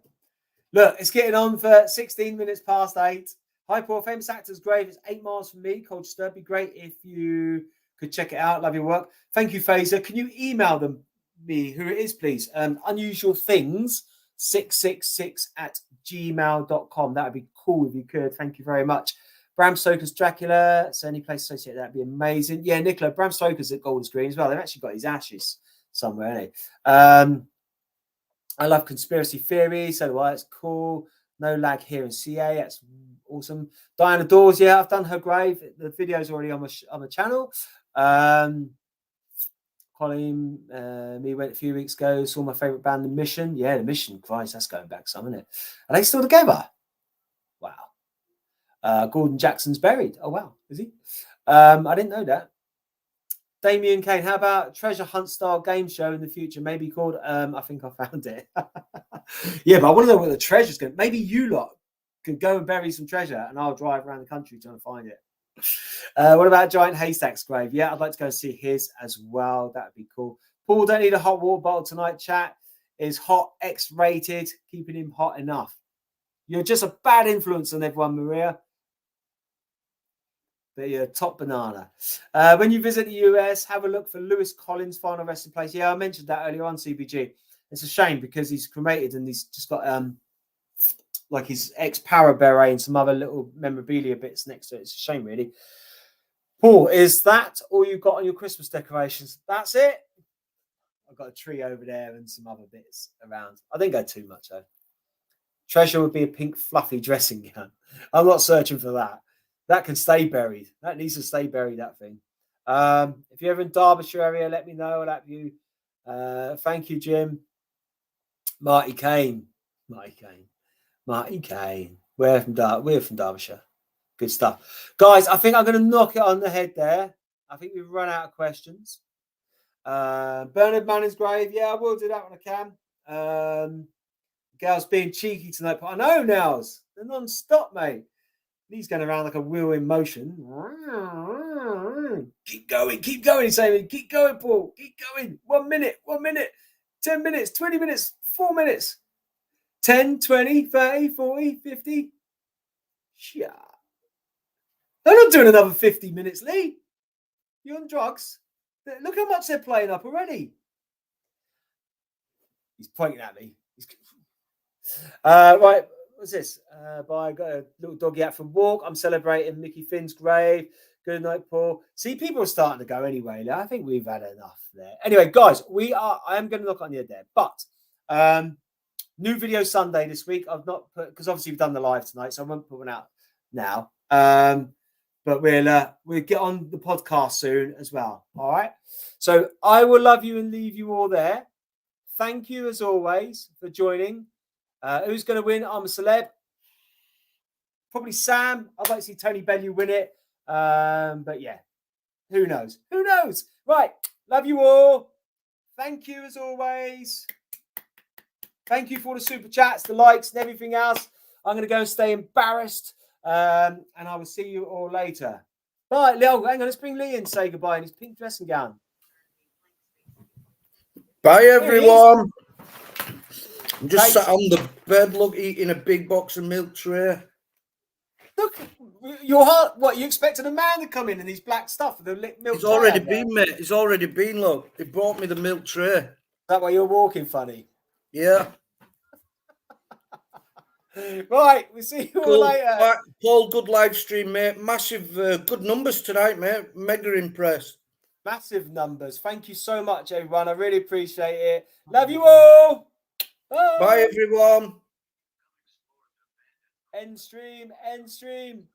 Look, it's getting on for 16 minutes past 8. Hi, Paul. Famous actor's grave is 8 miles from me. Colchester. It'd be great if you could check it out. Love your work. Thank you, Fazer. Can you email me who it is, please? Unusual Things 666@gmail.com. That would be cool if you could. Thank you very much. Bram Stoker's Dracula. So any place associated, that'd be amazing. Yeah, Nicola, Bram Stoker's at Golders Green as well. They've actually got his ashes somewhere, haven't they? I love conspiracy theories. So do I. It's cool. No lag here in CA. That's awesome. Diana Dawes. Yeah, I've done her grave. The video's already on the channel. Colin, me went a few weeks ago. Saw my favourite band, The Mission. Yeah, The Mission. Christ, that's going back some, isn't it? Are they still together? Wow. Gordon Jackson's buried. Oh, wow. Is he? I didn't know that. Damien Kane, how about a treasure hunt style game show in the future? Maybe called, I think I found it. Yeah, but I want to know what the treasure's going to. Maybe you lot can go and bury some treasure and I'll drive around the country trying to find it. What about Giant Haystack's grave? Yeah, I'd like to go and see his as well. That would be cool. Paul, don't need a hot water bottle tonight. Chat is hot, X-rated, keeping him hot enough. You're just a bad influence on everyone, Maria. But you're top banana. When you visit the US, have a look for Lewis Collins' final resting place. Yeah, I mentioned that earlier on, CBG. It's a shame because he's cremated and he's just got like his ex-para beret and some other little memorabilia bits next to it. It's a shame, really. Paul, is that all you've got on your Christmas decorations? That's it? I've got a tree over there and some other bits around. I didn't go too much, though. Treasure would be a pink fluffy dressing gown. I'm not searching for that. That can stay buried. That needs to stay buried, that thing. If you're ever in Derbyshire area, let me know. I'll have you. Thank you, Jim. Marty Kane. We're from Derbyshire. Good stuff. Guys, I think I'm going to knock it on the head there. I think we've run out of questions. Bernard Manning's grave. Yeah, I will do that when I can. Gal's being cheeky tonight. But I know, Nels. They're non-stop, mate. He's going around like a wheel in motion. Keep going. He's saying, keep going, Paul. Keep going. 1 minute. 10 minutes, 20 minutes, 4 minutes. 10, 20, 30, 40, 50. Yeah. They're not doing another 50 minutes, Lee. You're on drugs. Look how much they're playing up already. He's pointing at me. Right. What's this? I got a little doggy out for a walk. I'm celebrating Mickey Finn's grave. Good night, Paul. See, people are starting to go anyway. I think we've had enough there. Anyway, guys, I am going to knock on the head there. But new video Sunday this week. I've not put, because obviously we've done the live tonight, so I won't put one out now. But we'll get on the podcast soon as well. All right. So I will love you and leave you all there. Thank you as always for joining. Who's going to win? I'm a celeb. Probably Sam. I'd like to see Tony Bellew win it. But yeah, who knows? Right. Love you all. Thank you as always. Thank you for the super chats, the likes, and everything else. I'm going to go and stay embarrassed. And I will see you all later. Bye, Leo. Hang on, let's bring Lee in. Say goodbye in his pink dressing gown. Bye, everyone. I'm just sat on the bed, eating a big box of milk tray. Look, your heart. What, you expected a man to come in these black stuff with the milk? It's already been, mate. It's already been. Look, they brought me the milk tray. Is that why you're walking funny? Yeah. Right, we'll see you all later. Paul, good live stream, mate. Massive, good numbers tonight, mate. Mega impressed. Massive numbers. Thank you so much, everyone. I really appreciate it. Love you all. Bye everyone. End stream. End stream.